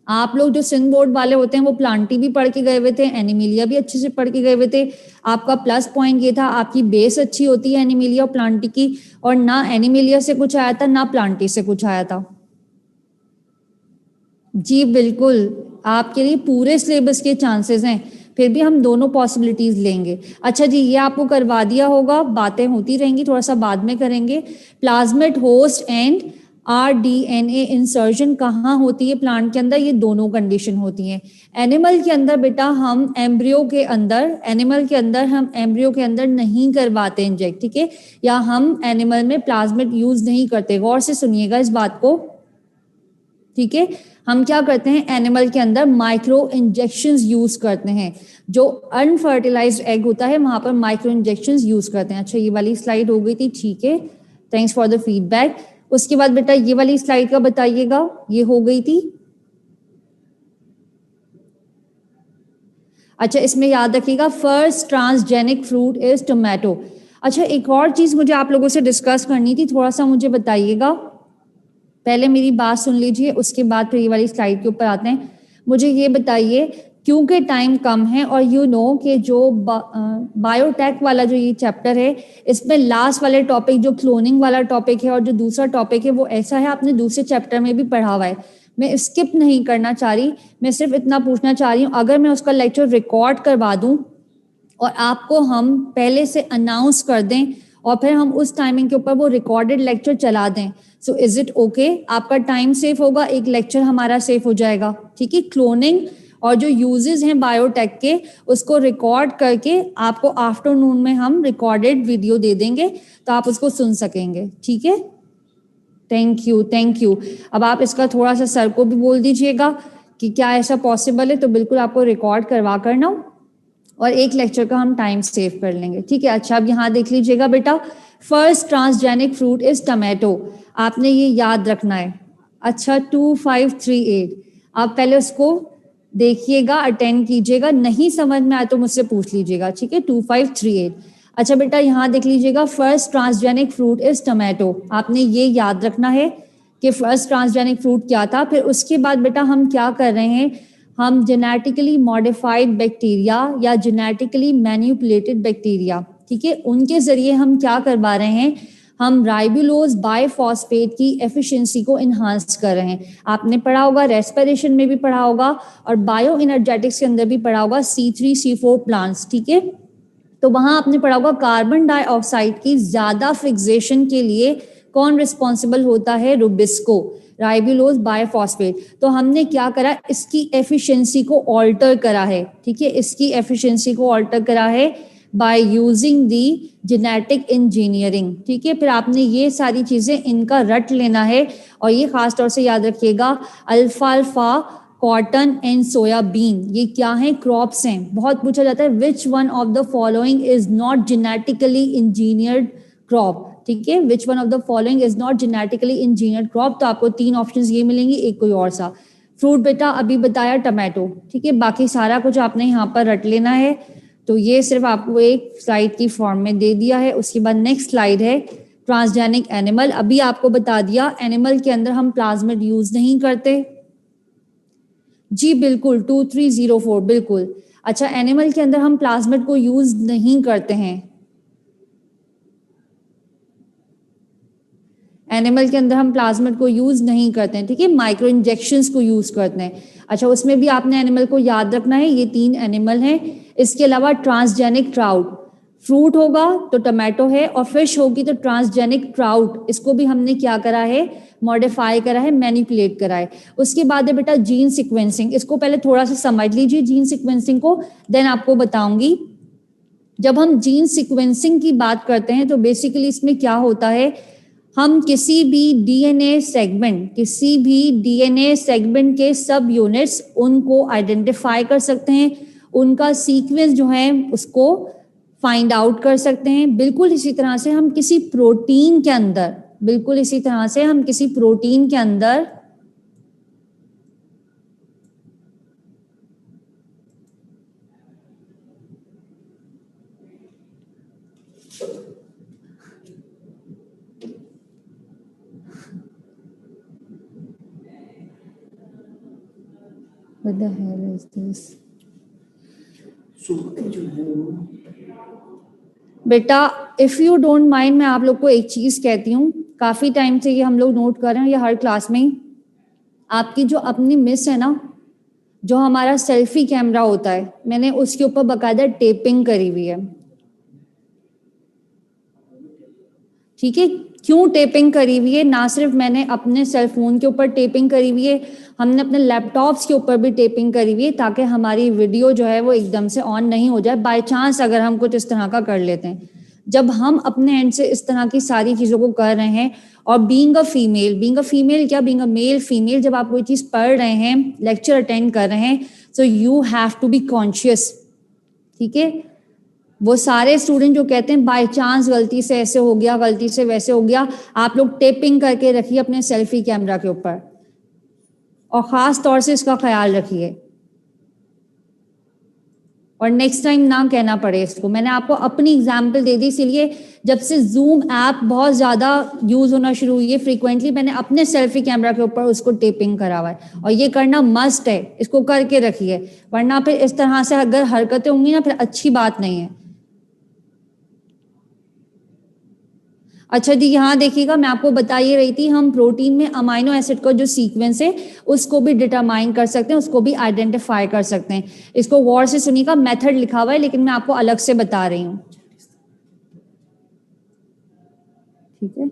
आप लोग जो सिंध बोर्ड वाले होते हैं वो प्लांटी भी पढ़ के गए हुए थे, एनिमेलिया भी अच्छे से पढ़ के गए हुए थे। आपका प्लस पॉइंट ये था, आपकी बेस अच्छी होती है एनिमेलिया और प्लांटी की, और ना एनिमेलिया से कुछ आया था ना प्लांटी से कुछ आया था। जी बिल्कुल, आपके लिए पूरे सिलेबस के चांसेस हैं, फिर भी हम दोनों पॉसिबिलिटीज लेंगे। अच्छा जी, ये आपको करवा दिया होगा, बातें होती रहेंगी, थोड़ा सा बाद में करेंगे। Plasmid host and RDNA insertion कहाँ होती है प्लांट के अंदर, ये दोनों कंडीशन होती हैं। एनिमल के अंदर बेटा हम एम्ब्रियो के अंदर, एनिमल के अंदर हम एम्ब्रियो के अंदर नहीं करवाते इंजेक्ट, ठीक है, या हम एनिमल में प्लाज्मिड यूज नहीं करते। गौर से सुनिएगा इस बात को, ठीक है। हम क्या करते हैं, एनिमल के अंदर माइक्रो इंजेक्शंस यूज करते हैं। जो अनफर्टिलाइज्ड एग होता है वहां पर माइक्रो इंजेक्शंस यूज करते हैं। अच्छा, ये वाली स्लाइड हो गई थी, ठीक है, थैंक्स फॉर द फीडबैक। उसके बाद बेटा ये वाली स्लाइड का बताइएगा, ये हो गई थी। अच्छा, इसमें याद रखिएगा first transgenic fruit is tomato. अच्छा, एक और चीज मुझे आप लोगों से डिस्कस करनी थी, थोड़ा सा मुझे बताइएगा, पहले मेरी बात सुन लीजिए, उसके बाद फिर ये वाली स्लाइड के ऊपर आते हैं। मुझे ये बताइए, क्योंकि टाइम कम है और यू नो कि जो बायोटेक वाला जो ये चैप्टर है, इसमें लास्ट वाले टॉपिक जो क्लोनिंग वाला टॉपिक है और जो दूसरा टॉपिक है वो ऐसा है आपने दूसरे चैप्टर में भी पढ़ा हुआ है। मैं स्किप नहीं करना चाह रही, मैं सिर्फ इतना पूछना चाह रही हूँ, अगर मैं उसका लेक्चर रिकॉर्ड करवा दूँ और आपको हम पहले से अनाउंस कर दें और फिर हम उस टाइमिंग के ऊपर वो रिकॉर्डेड लेक्चर चला दें, सो इज इट ओके? आपका टाइम सेफ होगा, एक लेक्चर हमारा सेफ हो जाएगा, ठीक है। क्लोनिंग और जो यूजेस हैं बायोटेक के, उसको रिकॉर्ड करके आपको आफ्टरनून में हम रिकॉर्डेड वीडियो दे देंगे तो आप उसको सुन सकेंगे, ठीक है। Thank you, thank you. अब आप इसका थोड़ा सा सर को भी बोल दीजिएगा कि क्या ऐसा पॉसिबल है, तो बिल्कुल आपको रिकॉर्ड करवा करना और एक लेक्चर का हम टाइम सेव कर लेंगे, ठीक है। अच्छा, अब यहाँ देख लीजिएगा बेटा, first transgenic fruit is tomato, आपने ये याद रखना है। अच्छा, 2538, आप पहले उसको देखिएगा, अटेंड कीजिएगा, नहीं समझ में आए तो मुझसे पूछ लीजिएगा, ठीक है। 2538। अच्छा बेटा, यहाँ देख लीजिएगा, first transgenic fruit is tomato, आपने ये याद रखना है कि फर्स्ट ट्रांसजेनिक फ्रूट क्या था। फिर उसके बाद बेटा हम क्या कर रहे हैं, हम जेनेटिकली मॉडिफाइड बैक्टीरिया या जेनेटिकली मैनिपुलेटेड बैक्टीरिया, ठीक है, उनके जरिए हम क्या करवा रहे हैं, हम राइबुलोज बायफॉस्फेट की एफिशिएंसी को इन्हांस कर रहे हैं। आपने पढ़ा होगा, रेस्पिरेशन में भी पढ़ा होगा और बायो एनर्जेटिक्स के अंदर भी पढ़ा होगा, C3C4 प्लांट्स, ठीक है। तो वहां आपने पढ़ा होगा कार्बन डाइऑक्साइड की ज्यादा फिक्सेशन के लिए कौन रिस्पॉन्सिबल होता है, रुबिस्को, राइबुलोज बायफॉस्फेट। तो हमने क्या करा, इसकी एफिशिएंसी को ऑल्टर करा है, ठीक है, इसकी एफिशिएंसी को ऑल्टर करा है by using the genetic engineering, ठीक है। फिर आपने ये सारी चीजें इनका रट लेना है और ये खास तौर से याद रखिएगा, अल्फाल्फा, कॉटन एंड सोयाबीन, ये क्या है, क्रॉप्स हैं। बहुत पूछा जाता है which one of the following is not genetically engineered crop, ठीक है, which one of the following is not genetically engineered crop. तो आपको 3 ऑप्शंस ये मिलेंगे, एक कोई और सा। फ्रूट बेटा अभी बताया टमाटो, ठीक है, बाकी सारा कुछ आपने यहाँ पर रट लेना है। तो ये सिर्फ आपको एक स्लाइड की फॉर्म में दे दिया है। उसके बाद नेक्स्ट स्लाइड है ट्रांसजेनिक एनिमल। अभी आपको बता दिया एनिमल के अंदर हम प्लाज्मिड यूज नहीं करते, जी बिल्कुल, 2304 बिल्कुल। अच्छा, एनिमल के अंदर हम प्लाज्मिड को यूज नहीं करते हैं, एनिमल के अंदर हम प्लाज्मिड को यूज नहीं करते हैं, ठीक है, माइक्रो इंजेक्शंस को यूज करते हैं। अच्छा, उसमें भी आपने एनिमल को याद रखना है, ये 3 एनिमल हैं। इसके अलावा ट्रांसजेनिक ट्राउट, फ्रूट होगा तो टमाटो है और फिश होगी तो ट्रांसजेनिक ट्राउट, इसको भी हमने क्या करा है, मॉडिफाई करा है, मैनिपुलेट करा है। उसके बाद है बेटा जीन सिक्वेंसिंग, इसको पहले थोड़ा सा समझ लीजिए जीन सिक्वेंसिंग को, देन आपको बताऊंगी। जब हम जीन सिक्वेंसिंग की बात करते हैं तो बेसिकली इसमें क्या होता है, हम किसी भी डीएनए सेगमेंट के सब यूनिट्स उनको आइडेंटिफाई कर सकते हैं उनका सीक्वेंस जो है उसको फाइंड आउट कर सकते हैं। बिल्कुल इसी तरह से हम किसी प्रोटीन के अंदर, बिल्कुल इसी तरह से हम किसी प्रोटीन के अंदर What the hell is this? बेटा इफ यू डोंट माइंड, मैं आप लोग को एक चीज कहती हूँ, काफी टाइम से ये हम लोग नोट कर रहे हैं, ये हर क्लास में आपकी जो अपनी मिस है ना, जो हमारा सेल्फी कैमरा होता है, मैंने उसके ऊपर बकायदा टेपिंग करी हुई है। ठीक है, क्यों टेपिंग करी हुई है? ना सिर्फ मैंने अपने सेल फोन के ऊपर टेपिंग करी हुई है, हमने अपने लैपटॉप्स के ऊपर भी टेपिंग करी हुई है, ताकि हमारी वीडियो जो है वो एकदम से ऑन नहीं हो जाए बाय चांस अगर हम कुछ इस तरह का कर लेते हैं। जब हम अपने एंड से इस तरह की सारी चीजों को कर रहे हैं, और बीइंग अ फीमेल क्या, बीइंग अ मेल फीमेल, जब आप कोई चीज पढ़ रहे हैं, लेक्चर अटेंड कर रहे हैं, so you have to be conscious. ठीक है, वो सारे स्टूडेंट जो कहते हैं बाय चांस गलती से ऐसे हो गया, गलती से वैसे हो गया, आप लोग टेपिंग करके रखिए अपने सेल्फी कैमरा के ऊपर, और खास तौर से इसका ख्याल रखिए, और नेक्स्ट टाइम ना कहना पड़े इसको। मैंने आपको अपनी एग्जाम्पल दे दी, इसीलिए जब से जूम ऐप बहुत ज्यादा यूज होना शुरू हुई है फ्रीक्वेंटली, मैंने अपने सेल्फी कैमरा के ऊपर उसको टेपिंग करा हुआ है, और ये करना मस्ट है, इसको करके रखिए, वरना फिर इस तरह से अगर हरकतें होंगी ना, फिर अच्छी बात नहीं है। अच्छा जी, यहाँ देखिएगा, मैं आपको बता ही रही थी, हम प्रोटीन में अमाइनो एसिड का जो सीक्वेंस है उसको भी डिटरमाइन कर सकते हैं, उसको भी आइडेंटिफाई कर सकते हैं। इसको गौर से सुनिएगा, मेथड लिखा हुआ है, लेकिन मैं आपको अलग से बता रही हूँ। ठीक है,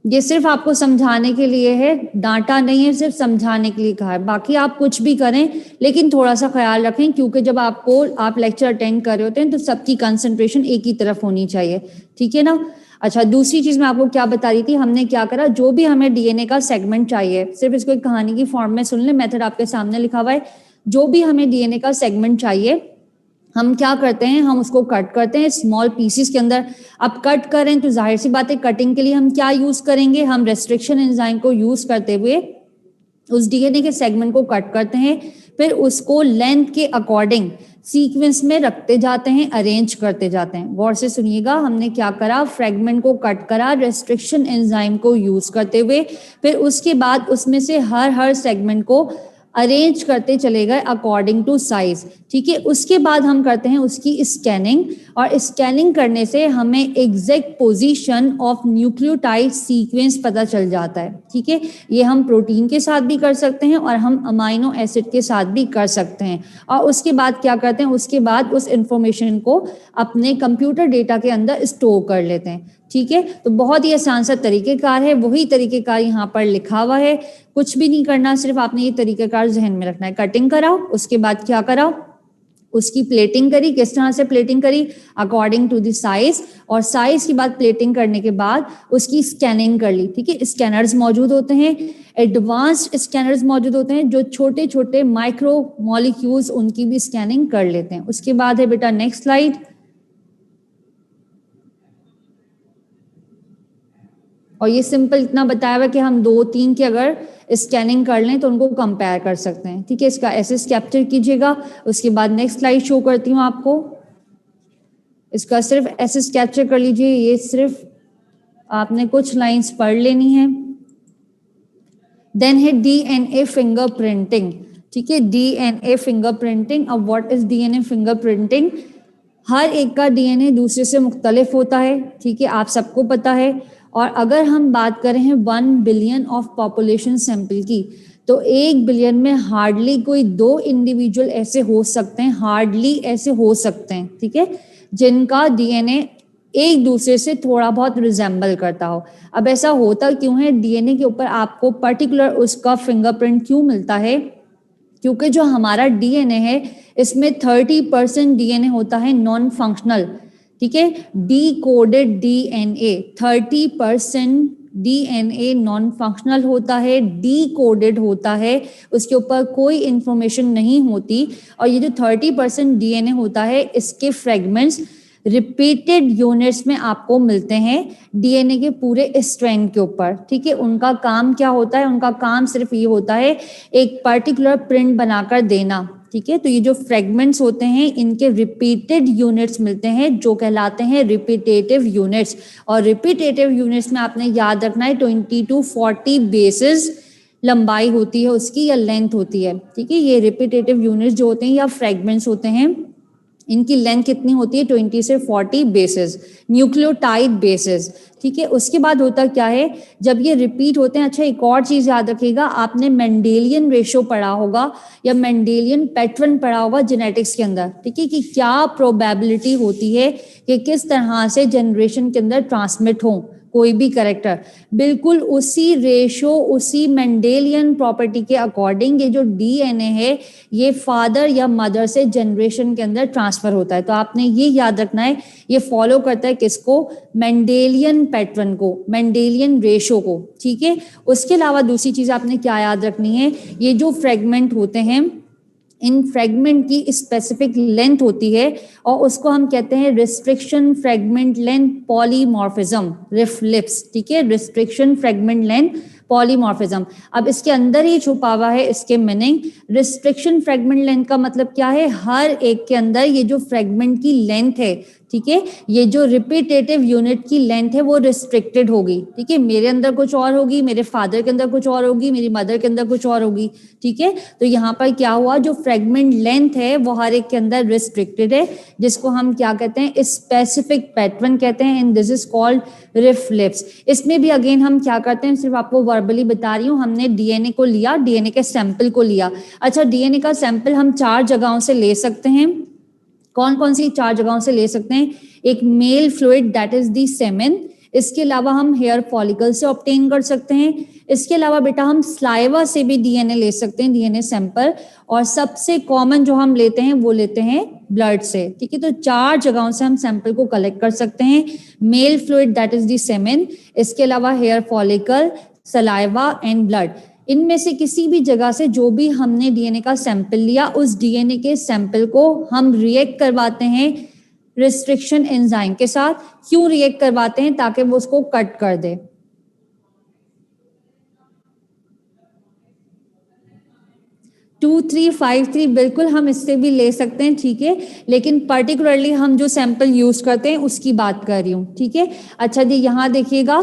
ये सिर्फ आपको समझाने के लिए है, डांटा नहीं है, सिर्फ समझाने के लिए कहा है। बाकी आप कुछ भी करें, लेकिन थोड़ा सा ख्याल रखें, क्योंकि जब आप लेक्चर अटेंड कर रहे होते हैं तो सबकी कंसंट्रेशन एक ही तरफ होनी चाहिए। ठीक है ना? अच्छा, दूसरी चीज मैं आपको क्या बता रही थी, हमने क्या करा, जो भी हमें डीएनए का सेगमेंट चाहिए, सिर्फ इसको एक कहानी की फॉर्म में सुन ले, मेथड आपके सामने लिखा हुआ है। जो भी हमें डीएनए का सेगमेंट चाहिए, हम क्या करते हैं, हम उसको कट करते हैं स्मॉल पीसेस के अंदर। अब कट करें तो जाहिर सी बात है, कटिंग के लिए हम क्या यूज करेंगे, हम रेस्ट्रिक्शन एंजाइम को यूज करते हुए उस डीएनए के सेगमेंट को कट करते हैं, फिर उसको लेंथ के अकॉर्डिंग सीक्वेंस में रखते जाते हैं, अरेंज करते जाते हैं। गौर से सुनिएगा, हमने क्या करा, फ्रेगमेंट को कट करा रेस्ट्रिक्शन एंजाइम को यूज करते हुए, फिर उसके बाद उसमें से हर सेगमेंट को अरेंज करते चले गए अकॉर्डिंग टू साइज। ठीक है, उसके बाद हम करते हैं उसकी स्कैनिंग, और स्कैनिंग करने से हमें exact position of nucleotide sequence पता चल जाता है। ठीक है, ये हम प्रोटीन के साथ भी कर सकते हैं और हम अमाइनो एसिड के साथ भी कर सकते हैं। और उसके बाद क्या करते हैं, उसके बाद उस इंफॉर्मेशन को अपने कंप्यूटर डेटा के अंदर स्टोर कर लेते हैं। ठीक है, तो बहुत ही आसान सा तरीकेकार है, वही तरीकेकार यहाँ पर लिखा हुआ है, कुछ भी नहीं करना, सिर्फ आपने ये तरीकेकार जहन में रखना है। कटिंग कराओ, उसके बाद क्या कराओ, उसकी प्लेटिंग करी। किस तरह से प्लेटिंग करी, अकॉर्डिंग टू द साइज, और साइज की बाद प्लेटिंग करने के बाद उसकी स्कैनिंग कर ली। ठीक है, स्कैनर्स मौजूद होते हैं, एडवांस्ड स्कैनर्स मौजूद होते हैं, जो छोटे छोटे माइक्रो मॉलिक्यूल्स, उनकी भी स्कैनिंग कर लेते हैं। उसके बाद है बेटा नेक्स्ट स्लाइड। और ये सिंपल इतना बताया हुआ कि हम 2-3 की अगर स्कैनिंग कर लें तो उनको कंपेयर कर सकते हैं। ठीक है, इसका ऐसे कैप्चर कीजिएगा। उसके बाद नेक्स्ट स्लाइड शो करती हूँ आपको, इसका सिर्फ ऐसे कैप्चर कर लीजिए, ये सिर्फ आपने कुछ लाइंस पढ़ लेनी है। देन है डीएनए फिंगरप्रिंटिंग। ठीक है, डीएनए फिंगरप्रिंटिंग। अब व्हाट इज डीएनए फिंगरप्रिंटिंग? हर एक का डीएनए दूसरे से मुख्तलिफ होता है। ठीक है, आप सबको पता है। और अगर हम बात करें हैं 1 बिलियन ऑफ पॉपुलेशन सैंपल की, तो 1 बिलियन में हार्डली कोई 2 इंडिविजुअल ऐसे हो सकते हैं, हार्डली ऐसे हो सकते हैं, ठीक है, जिनका डीएनए एक दूसरे से थोड़ा बहुत रिजेंबल करता हो। अब ऐसा होता क्यों है, डीएनए के ऊपर आपको पर्टिकुलर उसका फिंगरप्रिंट क्यों मिलता है? क्योंकि जो हमारा डीएनए है, इसमें 30% डीएनए होता है नॉन फंक्शनल, ठीक है, decoded DNA 30% DNA non functional होता है, डीकोडेड होता है, उसके ऊपर कोई इंफॉर्मेशन नहीं होती। और ये जो 30% डीएनए होता है, इसके फ्रेगमेंट्स रिपीटेड यूनिट्स में आपको मिलते हैं डीएनए के पूरे स्ट्रैंड के ऊपर। ठीक है, उनका काम क्या होता है? उनका काम सिर्फ ये होता है एक पर्टिकुलर प्रिंट बनाकर देना। ठीक है, तो ये जो फ्रेगमेंट्स होते हैं इनके रिपीटेड यूनिट्स मिलते हैं जो कहलाते हैं रिपीटेटिव यूनिट्स। और रिपीटेटिव यूनिट्स में आपने याद रखना है 20 to 40 बेसिस लंबाई होती है उसकी या लेंथ होती है। ठीक है, ये रिपीटेटिव यूनिट्स जो होते हैं या फ्रेगमेंट्स होते हैं, इनकी लेंथ कितनी होती है? 20 से 40 बेसिस, न्यूक्लियोटाइड बेसिस। ठीक है, उसके बाद होता क्या है जब ये रिपीट होते हैं। अच्छा, एक और चीज याद रखिएगा, आपने मेंडेलियन रेशो पढ़ा होगा या मेंडेलियन पैटर्न पढ़ा होगा जेनेटिक्स के अंदर। ठीक है, कि क्या प्रोबेबिलिटी होती है कि किस तरह से जनरेशन के अंदर ट्रांसमिट हो कोई भी कैरेक्टर। बिल्कुल उसी रेशो, उसी मेंडेलियन प्रॉपर्टी के अकॉर्डिंग ये जो डीएनए है ये फादर या मदर से जनरेशन के अंदर ट्रांसफर होता है। तो आपने ये याद रखना है, ये फॉलो करता है किसको? मेंडेलियन पैटर्न को, मेंडेलियन रेशो को। ठीक है, उसके अलावा दूसरी चीज आपने क्या याद रखनी है, ये जो फ्रेगमेंट होते हैं इन फ्रेगमेंट की स्पेसिफिक लेंथ होती है और उसको हम कहते हैं रिस्ट्रिक्शन फ्रेगमेंट लेंथ पॉलीमॉर्फिज्म, रिफ्लिप्स। ठीक है, रिस्ट्रिक्शन फ्रेगमेंट लेंथ पॉलीमॉर्फिज्म। अब इसके अंदर ही छुपा हुआ है इसके मीनिंग। रिस्ट्रिक्शन फ्रेगमेंट लेंथ का मतलब क्या है? हर एक के अंदर ये जो फ्रेगमेंट की लेंथ है, ठीक है, ये जो रिपीटेटिव यूनिट की लेंथ है वो रिस्ट्रिक्टेड होगी। ठीक है, मेरे अंदर कुछ और होगी, मेरे फादर के अंदर कुछ और होगी, मेरी मदर के अंदर कुछ और होगी। ठीक है, तो यहाँ पर क्या हुआ, जो फ्रेगमेंट लेंथ है वो हर एक के अंदर रिस्ट्रिक्टेड है, जिसको हम क्या कहते हैं? स्पेसिफिक पैटर्न कहते हैं, एंड दिस इज कॉल्ड रिफ्लिप्स। इसमें भी अगेन हम क्या करते हैं, सिर्फ आपको वर्बली बता रही हूँ, हमने डीएनए को लिया, डीएनए के सैंपल को लिया। अच्छा, डीएनए का सैंपल हम 4 जगहों से ले सकते हैं। कौन कौन सी 4 जगहों से ले सकते हैं? एक male fluid that is the semen, इसके अलावा हम हेयर फॉलिकल से ऑब्टेन कर सकते हैं, इसके अलावा बेटा हम स्लाइवा से भी डीएनए ले सकते हैं, डीएनए सैंपल, और सबसे कॉमन जो हम लेते हैं वो लेते हैं ब्लड से। ठीक है, तो 4 जगहों से हम सैंपल को कलेक्ट कर सकते हैं, male fluid that is the semen, इसके अलावा hair follicle, saliva and blood. इनमें से किसी भी जगह से जो भी हमने डीएनए का सैंपल लिया, उस डीएनए के सैंपल को हम रिएक्ट करवाते हैं रिस्ट्रिक्शन एंजाइम के साथ। क्यों रिएक्ट करवाते हैं? ताकि वो उसको कट कर दे। टू 3 5 3 बिल्कुल हम इससे भी ले सकते हैं। ठीक है, लेकिन पर्टिकुलरली हम जो सैंपल यूज करते हैं उसकी बात कर रही हूँ। ठीक है, अच्छा जी, यहाँ देखिएगा,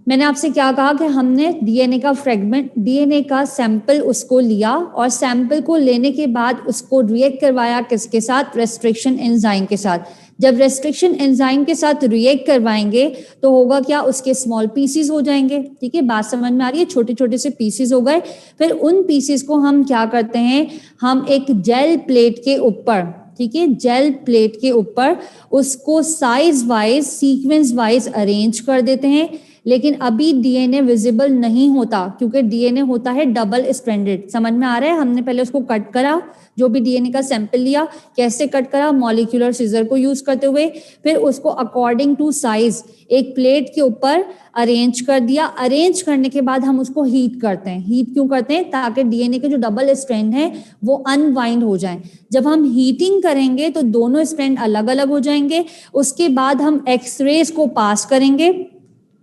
मैंने आपसे क्या कहा कि हमने डीएनए का फ्रेगमेंट, डीएनए का सैंपल उसको लिया और सैंपल को लेने के बाद उसको रिएक्ट करवाया किसके साथ? रेस्ट्रिक्शन एंजाइम के साथ। जब रेस्ट्रिक्शन एंजाइम के साथ रिएक्ट करवाएंगे तो होगा क्या? उसके स्मॉल पीसीज हो जाएंगे। ठीक है, बात समझ में आ रही है? छोटे छोटे से पीसीज हो गए। फिर उन पीसीज को हम क्या करते हैं? हम एक जेल प्लेट के ऊपर, ठीक है, जेल प्लेट के ऊपर उसको size wise, sequence wise arrange कर देते हैं। लेकिन अभी डीएनए विजिबल नहीं होता क्योंकि डीएनए होता है डबल स्ट्रैंडेड। समझ में आ रहा है? हमने पहले उसको कट करा, जो भी डीएनए का सैंपल लिया, कैसे कट करा? मॉलिक्यूलर सीजर को यूज करते हुए। फिर उसको अकॉर्डिंग टू साइज एक प्लेट के ऊपर अरेंज कर दिया। अरेंज करने के बाद हम उसको हीट करते हैं। हीट क्यों करते हैं? ताकि डीएनए के जो डबल स्ट्रैंड है वो अनवाइंड हो जाए। जब हम हीटिंग करेंगे तो दोनों स्ट्रैंड अलग अलग हो जाएंगे। उसके बाद हम एक्सरेज को पास करेंगे।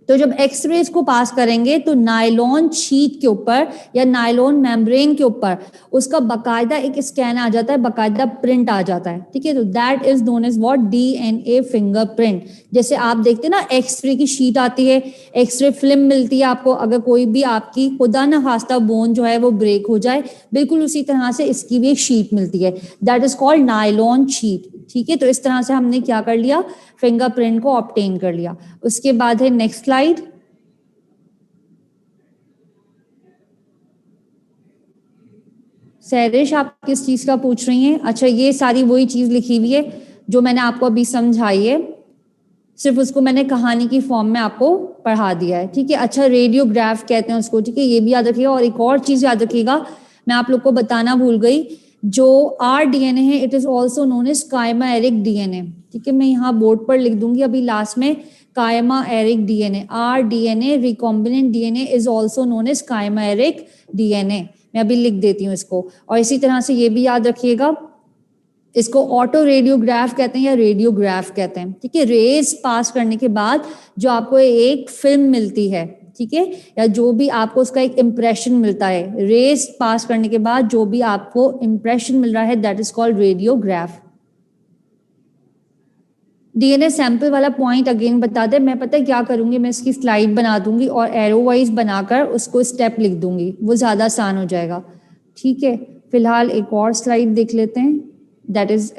तो जब एक्सरेज को पास करेंगे तो नायलॉन शीट के ऊपर या नायलॉन मेम्ब्रेन के ऊपर उसका बकायदा एक स्कैन आ जाता है, बकायदा प्रिंट आ जाता है। ठीक है, तो that is known as what? DNA fingerprint. जैसे आप देखते हैं ना, एक्सरे की शीट आती है, एक्सरे फिल्म मिलती है आपको, अगर कोई भी आपकी खुदा न खास्ता बोन जो है वो ब्रेक हो जाए, बिल्कुल उसी तरह से इसकी भी एक शीट मिलती है, that is called nylon sheet. ठीक है, तो इस तरह से हमने क्या कर लिया? फिंगरप्रिंट को ऑब्टेन कर लिया। उसके बाद है नेक्स्ट स्लाइड। सैरिश, आप किस चीज का पूछ रही हैं? अच्छा, ये सारी वही चीज लिखी हुई है जो मैंने आपको अभी समझाई है, सिर्फ उसको मैंने कहानी की फॉर्म में आपको पढ़ा दिया है। ठीक है, अच्छा, रेडियोग्राफ कहते हैं उसको। ठीक है, ये भी याद रखिएगा। और एक और चीज याद रखिएगा, मैं आप लोग को बताना भूल गई, जो rDNA है it is also known as chimeric DNA, ठीक है, मैं यहाँ बोर्ड पर लिख दूंगी अभी लास्ट में chimeric DNA, rDNA recombinant DNA is also known as chimeric DNA, मैं अभी लिख देती हूँ इसको। और इसी तरह से ये भी याद रखिएगा, इसको ऑटो रेडियोग्राफ कहते हैं या रेडियोग्राफ कहते हैं, ठीक है। रेज पास करने के बाद जो आपको एक फिल्म मिलती है, ठीक है, या जो भी आपको उसका एक इंप्रेशन मिलता है, रेज पास करने के बाद जो भी आपको इंप्रेशन मिल रहा है that is called radiograph. DNA sample वाला पॉइंट अगेन बता दे, मैं पता है क्या करूंगी, मैं इसकी स्लाइड बना दूंगी और एरो वाइज बनाकर उसको स्टेप लिख दूंगी, वो ज्यादा आसान हो जाएगा, ठीक है। फिलहाल एक और स्लाइड देख लेते हैं, that is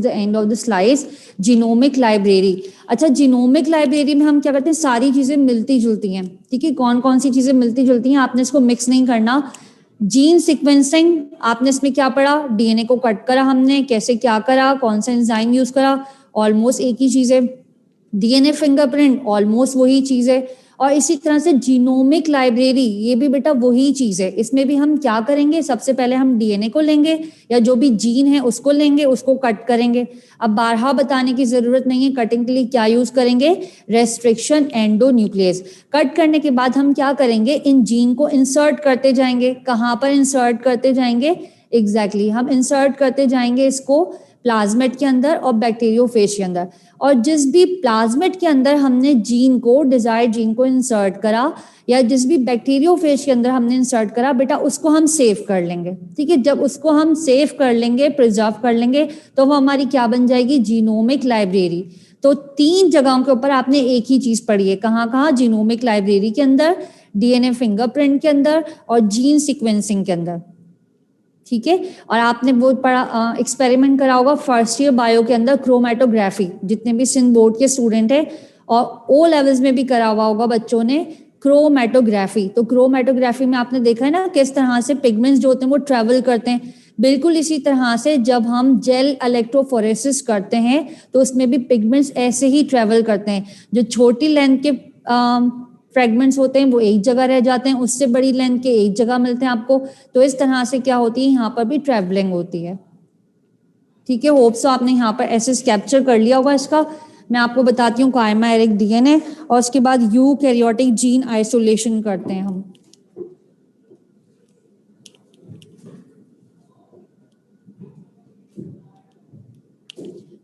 the end of the slides. Genomic library, अच्छा जीनोमिक लाइब्रेरी में हम क्या करते हैं, सारी चीजें मिलती जुलती हैं, ठीक है। कौन कौन सी चीजें मिलती जुलती हैं, आपने इसको मिक्स नहीं करना। जीन सीक्वेंसिंग, आपने इसमें क्या पढ़ा, डीएनए को कट करा हमने, कैसे क्या करा, कौन सा एंजाइम यूज करा, ऑलमोस्ट एक ही चीज है। डीएनए फिंगरप्रिंट, ऑलमोस्ट वही चीज है। और इसी तरह से जीनोमिक लाइब्रेरी, ये भी बेटा वही चीज है। इसमें भी हम क्या करेंगे, सबसे पहले हम डीएनए को लेंगे या जो भी जीन है उसको लेंगे, उसको कट करेंगे। अब बारहा बताने की जरूरत नहीं है, कटिंग के लिए क्या यूज करेंगे, रेस्ट्रिक्शन एंडोन्यूक्लियस। कट करने के बाद हम क्या करेंगे, इन जीन को इंसर्ट करते जाएंगे। कहाँ पर इंसर्ट करते जाएंगे, एग्जैक्टली हम इंसर्ट करते जाएंगे इसको प्लाज्मेट के अंदर और बैक्टीरियोफेज के अंदर। और जिस भी प्लाज्मेट के अंदर हमने जीन को, डिजायर्ड जीन को इंसर्ट करा, या जिस भी बैक्टीरियोफेज के अंदर हमने इंसर्ट करा, बेटा उसको हम सेव कर लेंगे, ठीक है। जब उसको हम सेव कर लेंगे, प्रिजर्व कर लेंगे, तो वो हमारी क्या बन जाएगी, जीनोमिक लाइब्रेरी। तो 3 जगहों के ऊपर आपने एक ही चीज पढ़ी है, कहाँ कहाँ, जीनोमिक लाइब्रेरी के अंदर, डीएनए फिंगरप्रिंट के अंदर और जीन सीक्वेंसिंग के अंदर, ठीक है। और आपने वो पढ़ा, एक्सपेरिमेंट करा होगा फर्स्ट ईयर बायो के अंदर, क्रोमेटोग्राफी, जितने भी सिंध बोर्ड के स्टूडेंट है, और ओ लेवल्स में भी करा हुआ होगा बच्चों ने क्रोमेटोग्राफी। तो क्रोमेटोग्राफी में आपने देखा है ना किस तरह से पिगमेंट्स जो होते हैं वो ट्रेवल करते हैं। बिल्कुल इसी तरह से जब हम जेल इलेक्ट्रोफोरेसिस करते हैं तो उसमें भी पिगमेंट्स ऐसे ही ट्रेवल करते हैं। जो छोटी लेंथ के फ्रेगमेंट्स होते हैं वो एक जगह रह जाते हैं, उससे बड़ी लेंथ के एक जगह मिलते हैं आपको। तो इस तरह से क्या होती है, यहाँ पर भी ट्रेवलिंग होती है, ठीक है। होप सो आपने यहाँ पर ऐसे कैप्चर कर लिया होगा इसका। मैं आपको बताती हूँ काइमाएरिक डीएनए, और उसके बाद यूकैरियोटिक जीन आइसोलेशन करते हैं हम।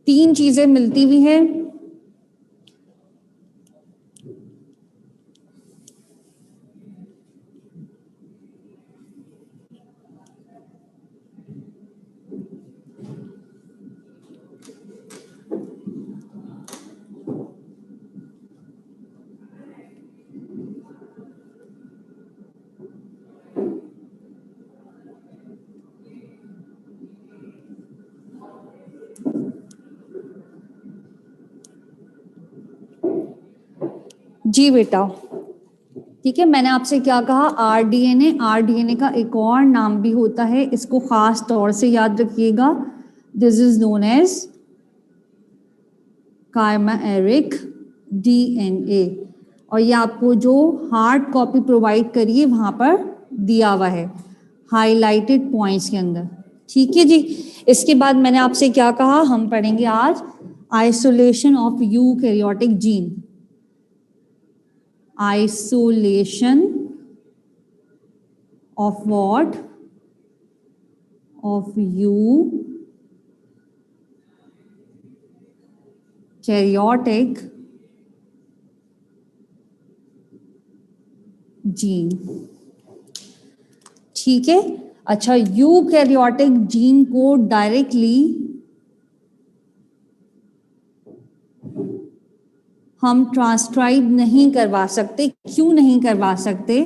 तीन चीजें मिलती हुई हैं, जी बेटा, ठीक है। मैंने आपसे क्या कहा, आरडीएनए, आरडीएनए का एक और नाम भी होता है, इसको खास तौर से याद रखिएगा, this is known as chimeric DNA. और ये आपको जो हार्ड कॉपी प्रोवाइड करिए वहां पर दिया हुआ है हाईलाइटेड पॉइंट्स के अंदर, ठीक है जी। इसके बाद मैंने आपसे क्या कहा, हम पढ़ेंगे आज isolation of eukaryotic gene, isolation of what, of eukaryotic gene, ठीक है। अच्छा, यूकैरियोटिक जीन को डायरेक्टली हम ट्रांसक्राइब नहीं करवा सकते। क्यों नहीं करवा सकते,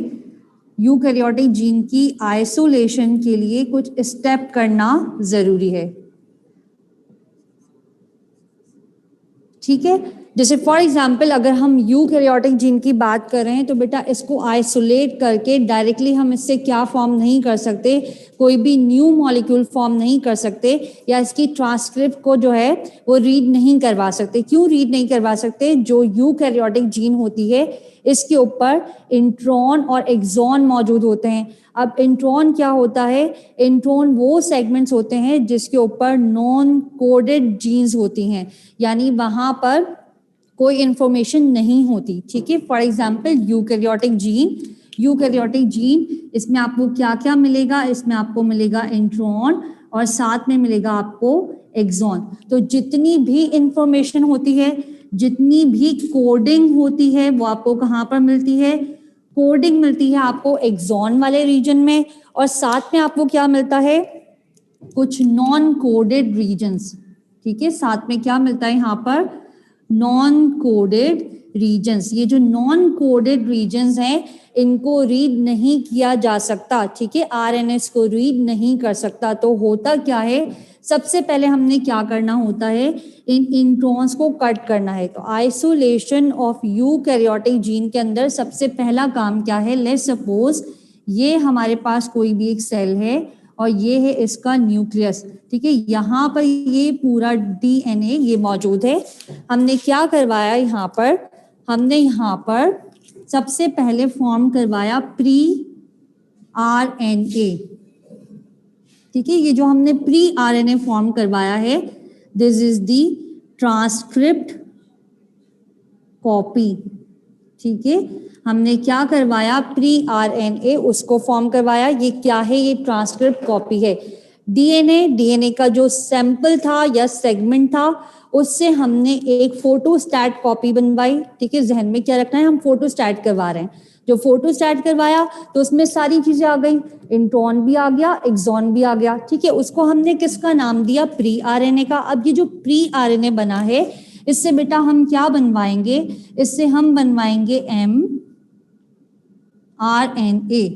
यूकैरियोटिक जीन की आइसोलेशन के लिए कुछ स्टेप करना जरूरी है, ठीक है। जैसे फॉर एग्जांपल अगर हम यूकैरियोटिक जीन की बात कर रहे हैं तो बेटा इसको आइसोलेट करके डायरेक्टली हम इससे क्या फॉर्म नहीं कर सकते, कोई भी न्यू मॉलिक्यूल फॉर्म नहीं कर सकते, या इसकी ट्रांसक्रिप्ट को जो है वो रीड नहीं करवा सकते। क्यों रीड नहीं करवा सकते, जो यूकैरियोटिक जीन होती है इसके ऊपर इंट्रॉन और एक्सॉन मौजूद होते हैं। अब इंट्रॉन क्या होता है? इंट्रॉन वो सेगमेंट्स होते हैं जिसके ऊपर नॉन कोडेड जीन्स होती हैं, यानी वहां पर कोई इंफॉर्मेशन नहीं होती, ठीक है। फॉर एग्जाम्पल यूकैरियोटिक जीन, इसमें आपको क्या क्या मिलेगा? इसमें आपको मिलेगा इंट्रॉन और साथ में मिलेगा आपको एक्सॉन। तो जितनी भी इंफॉर्मेशन होती है, जितनी भी कोडिंग होती है, वो आपको कहाँ पर मिलती है? कोडिंग मिलती है आपको एक्सॉन वाले रीजन में, और साथ में आपको क्या मिलता है? कुछ नॉन कोडेड रीजन्स, ठीक है। साथ में क्या मिलता है यहाँ पर? Non coded regions. ये जो नॉन कोडेड रीजन्स हैं, इनको रीड नहीं किया जा सकता, ठीक है। आरएनएस को रीड नहीं कर सकता। तो होता क्या है? सबसे पहले हमने क्या करना होता है? इन इंट्रॉन्स को कट करना है। तो आइसोलेशन ऑफ यूकैरियोटिक जीन के अंदर सबसे पहला काम क्या है? लेट्स सपोज ये हमारे पास कोई भी एक सेल है और ये है इसका न्यूक्लियस, ठीक है। यहाँ पर ये पूरा डीएनए ये मौजूद है। हमने क्या करवाया यहाँ पर? हमने यहाँ पर सबसे पहले फॉर्म करवाया प्री आरएनए, ठीक है। ये जो हमने प्री आरएनए फॉर्म करवाया है, this is the transcript copy, ठीक है। हमने क्या करवाया? प्री आरएनए उसको फॉर्म करवाया। ये क्या है? ये ट्रांसक्रिप्ट कॉपी है। डीएनए का जो सैंपल था या सेगमेंट था, उससे हमने एक फोटोस्टैट कॉपी बनवाई, ठीक है। जहन में क्या रखना है? हम फोटोस्टैट करवा रहे हैं। जो फोटोस्टैट करवाया तो उसमें सारी चीजें आ गई, इंट्रॉन भी आ गया, एक्सॉन भी आ गया, ठीक है। उसको हमने किसका नाम दिया? प्री आरएनए का। अब ये जो प्री आरएनए बना है, इससे बेटा हम क्या बनवाएंगे? इससे हम बनवाएंगे mRNA,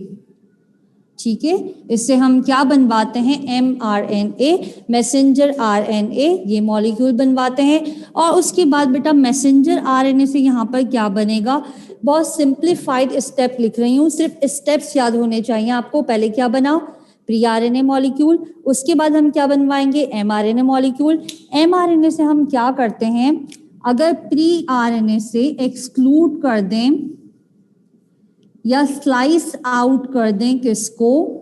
ठीक है। इससे हम क्या बनवाते हैं? mRNA, मैसेंजर आरएनए, ये मॉलिक्यूल बनवाते हैं। और उसके बाद बेटा मैसेंजर आरएनए से यहाँ पर क्या बनेगा? बहुत सिंप्लीफाइड स्टेप लिख रही हूँ, सिर्फ स्टेप्स याद होने चाहिए आपको। पहले क्या बना? प्री आरएनए मॉलिक्यूल, उसके बाद हम क्या बनवाएंगे? mRNA molecule. mRNA से हम क्या करते हैं? अगर प्री आरएनए से एक्सक्लूड कर दें या स्लाइस आउट कर दें किसको?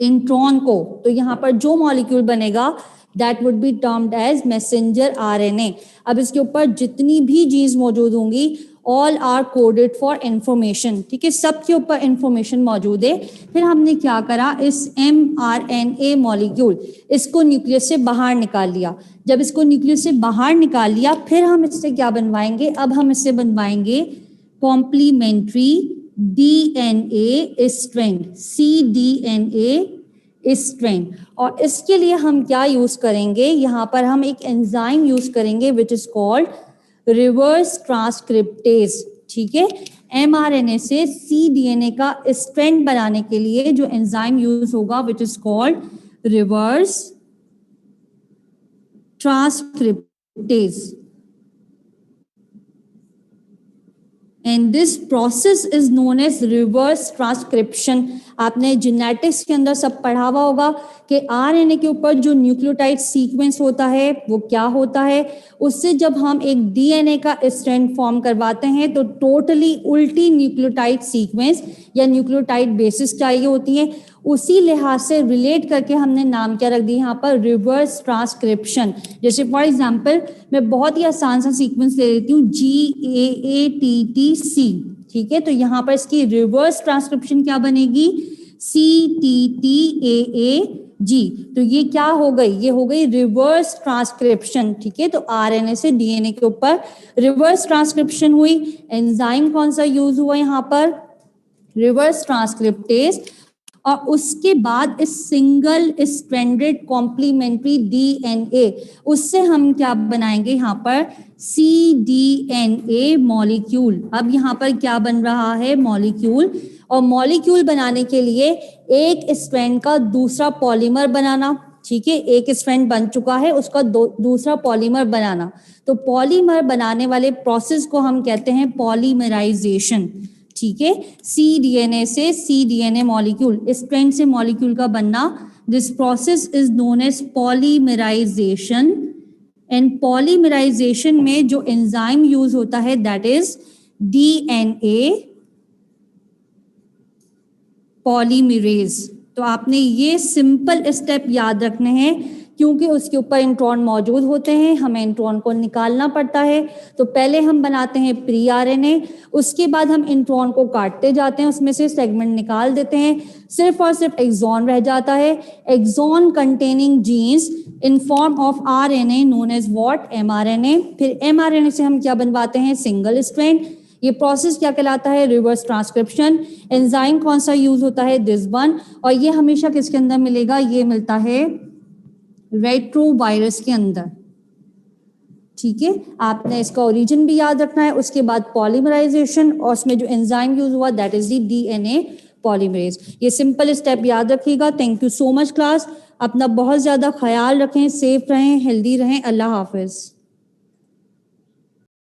इंट्रॉन को, तो यहाँ पर जो मॉलिक्यूल बनेगा that would be termed as messenger RNA. अब इसके ऊपर जितनी भी जीन्स मौजूद होंगी, all are coded for information, ठीक है। सबके ऊपर इंफॉर्मेशन मौजूद है। फिर हमने क्या करा? इस mRNA मॉलिक्यूल, इसको न्यूक्लियस से बाहर निकाल लिया। जब इसको न्यूक्लियस से बाहर निकाल लिया, फिर हम इससे क्या बनवाएंगे? अब हम इससे बनवाएंगे complementary DNA strand, cDNA strand. और इसके लिए हम क्या यूज करेंगे? यहाँ पर हम एक एंजाइम यूज करेंगे which is called reverse transcriptase, ठीक है। mRNA से cDNA का स्ट्रैंड बनाने के लिए जो एंजाइम यूज होगा which is called reverse transcriptase, and this process is known as reverse transcription। आपने जेनेटिक्स के अंदर सब पढ़ा हुआ होगा कि आरएनए के ऊपर जो न्यूक्लियोटाइड सीक्वेंस होता है वो क्या होता है। उससे जब हम एक डीएनए का स्ट्रैंड फॉर्म करवाते हैं तो टोटली उल्टी न्यूक्लियोटाइड सीक्वेंस या न्यूक्लियोटाइड बेसिस चाहिए होती हैं। उसी लिहाज से रिलेट करके हमने नाम क्या रख दिया यहाँ पर? Reverse transcription. जैसे फॉर एग्जांपल मैं बहुत ही आसान सा सीक्वेंस ले लेती हूँ GAATTC, ठीक है। तो यहाँ पर इसकी रिवर्स ट्रांसक्रिप्शन क्या बनेगी? CTTAAG। तो ये क्या हो गई? ये हो गई रिवर्स ट्रांसक्रिप्शन, ठीक है। तो आरएनए से डीएनए के ऊपर रिवर्स ट्रांसक्रिप्शन हुई। एंजाइम कौन सा यूज हुआ यहाँ पर? Reverse transcriptase. और उसके बाद इस सिंगल स्ट्रैंडेड कॉम्प्लीमेंट्री डीएनए, उससे हम क्या बनाएंगे यहाँ पर? cDNA molecule. अब यहाँ पर क्या बन रहा है? मॉलिक्यूल। और मॉलिक्यूल बनाने के लिए एक स्ट्रैंड का दूसरा पॉलीमर बनाना, ठीक है। एक स्ट्रैंड बन चुका है, उसका दूसरा पॉलीमर बनाना। तो पॉलीमर बनाने वाले प्रोसेस को हम कहते हैं पॉलीमराइजेशन, ठीक है। cDNA से cDNA मॉलिक्यूल, स्ट्रैंड से मॉलिक्यूल का बनना, this process is known as polymerization. And polymerization में जो एंजाइम यूज होता है दैट इज DNA पॉलीमरेज। तो आपने ये सिंपल स्टेप याद रखने हैं क्योंकि उसके ऊपर इंट्रॉन मौजूद होते हैं, हमें इंट्रॉन को निकालना पड़ता है। तो पहले हम बनाते हैं प्री आरएनए, उसके बाद हम इंट्रॉन को काटते जाते हैं, उसमें से सेगमेंट निकाल देते हैं, सिर्फ और सिर्फ एक्सॉन रह जाता है। Exon containing genes in form of RNA known as what, mRNA. फिर एमआरएनए से हम क्या बनवाते हैं, सिंगल स्ट्रैंड। ये प्रोसेस क्या कहलाता है, रिवर्स ट्रांसक्रिप्शन। एंजाइम कौन सा यूज होता है, दिस वन। और ये हमेशा किसके अंदर मिलेगा, ये मिलता है रेट्रोवायरस के अंदर। ठीक है, आपने इसका ओरिजिन भी याद रखना है। उसके बाद पॉलीमराइजेशन, और उसमें जो एंजाइम यूज हुआ that is the DNA polymerase. ये सिंपल स्टेप याद रखिएगा। Thank you so much class. अपना बहुत ज्यादा ख्याल रखें, सेफ रहें, हेल्दी रहें। अल्लाह हाफिज।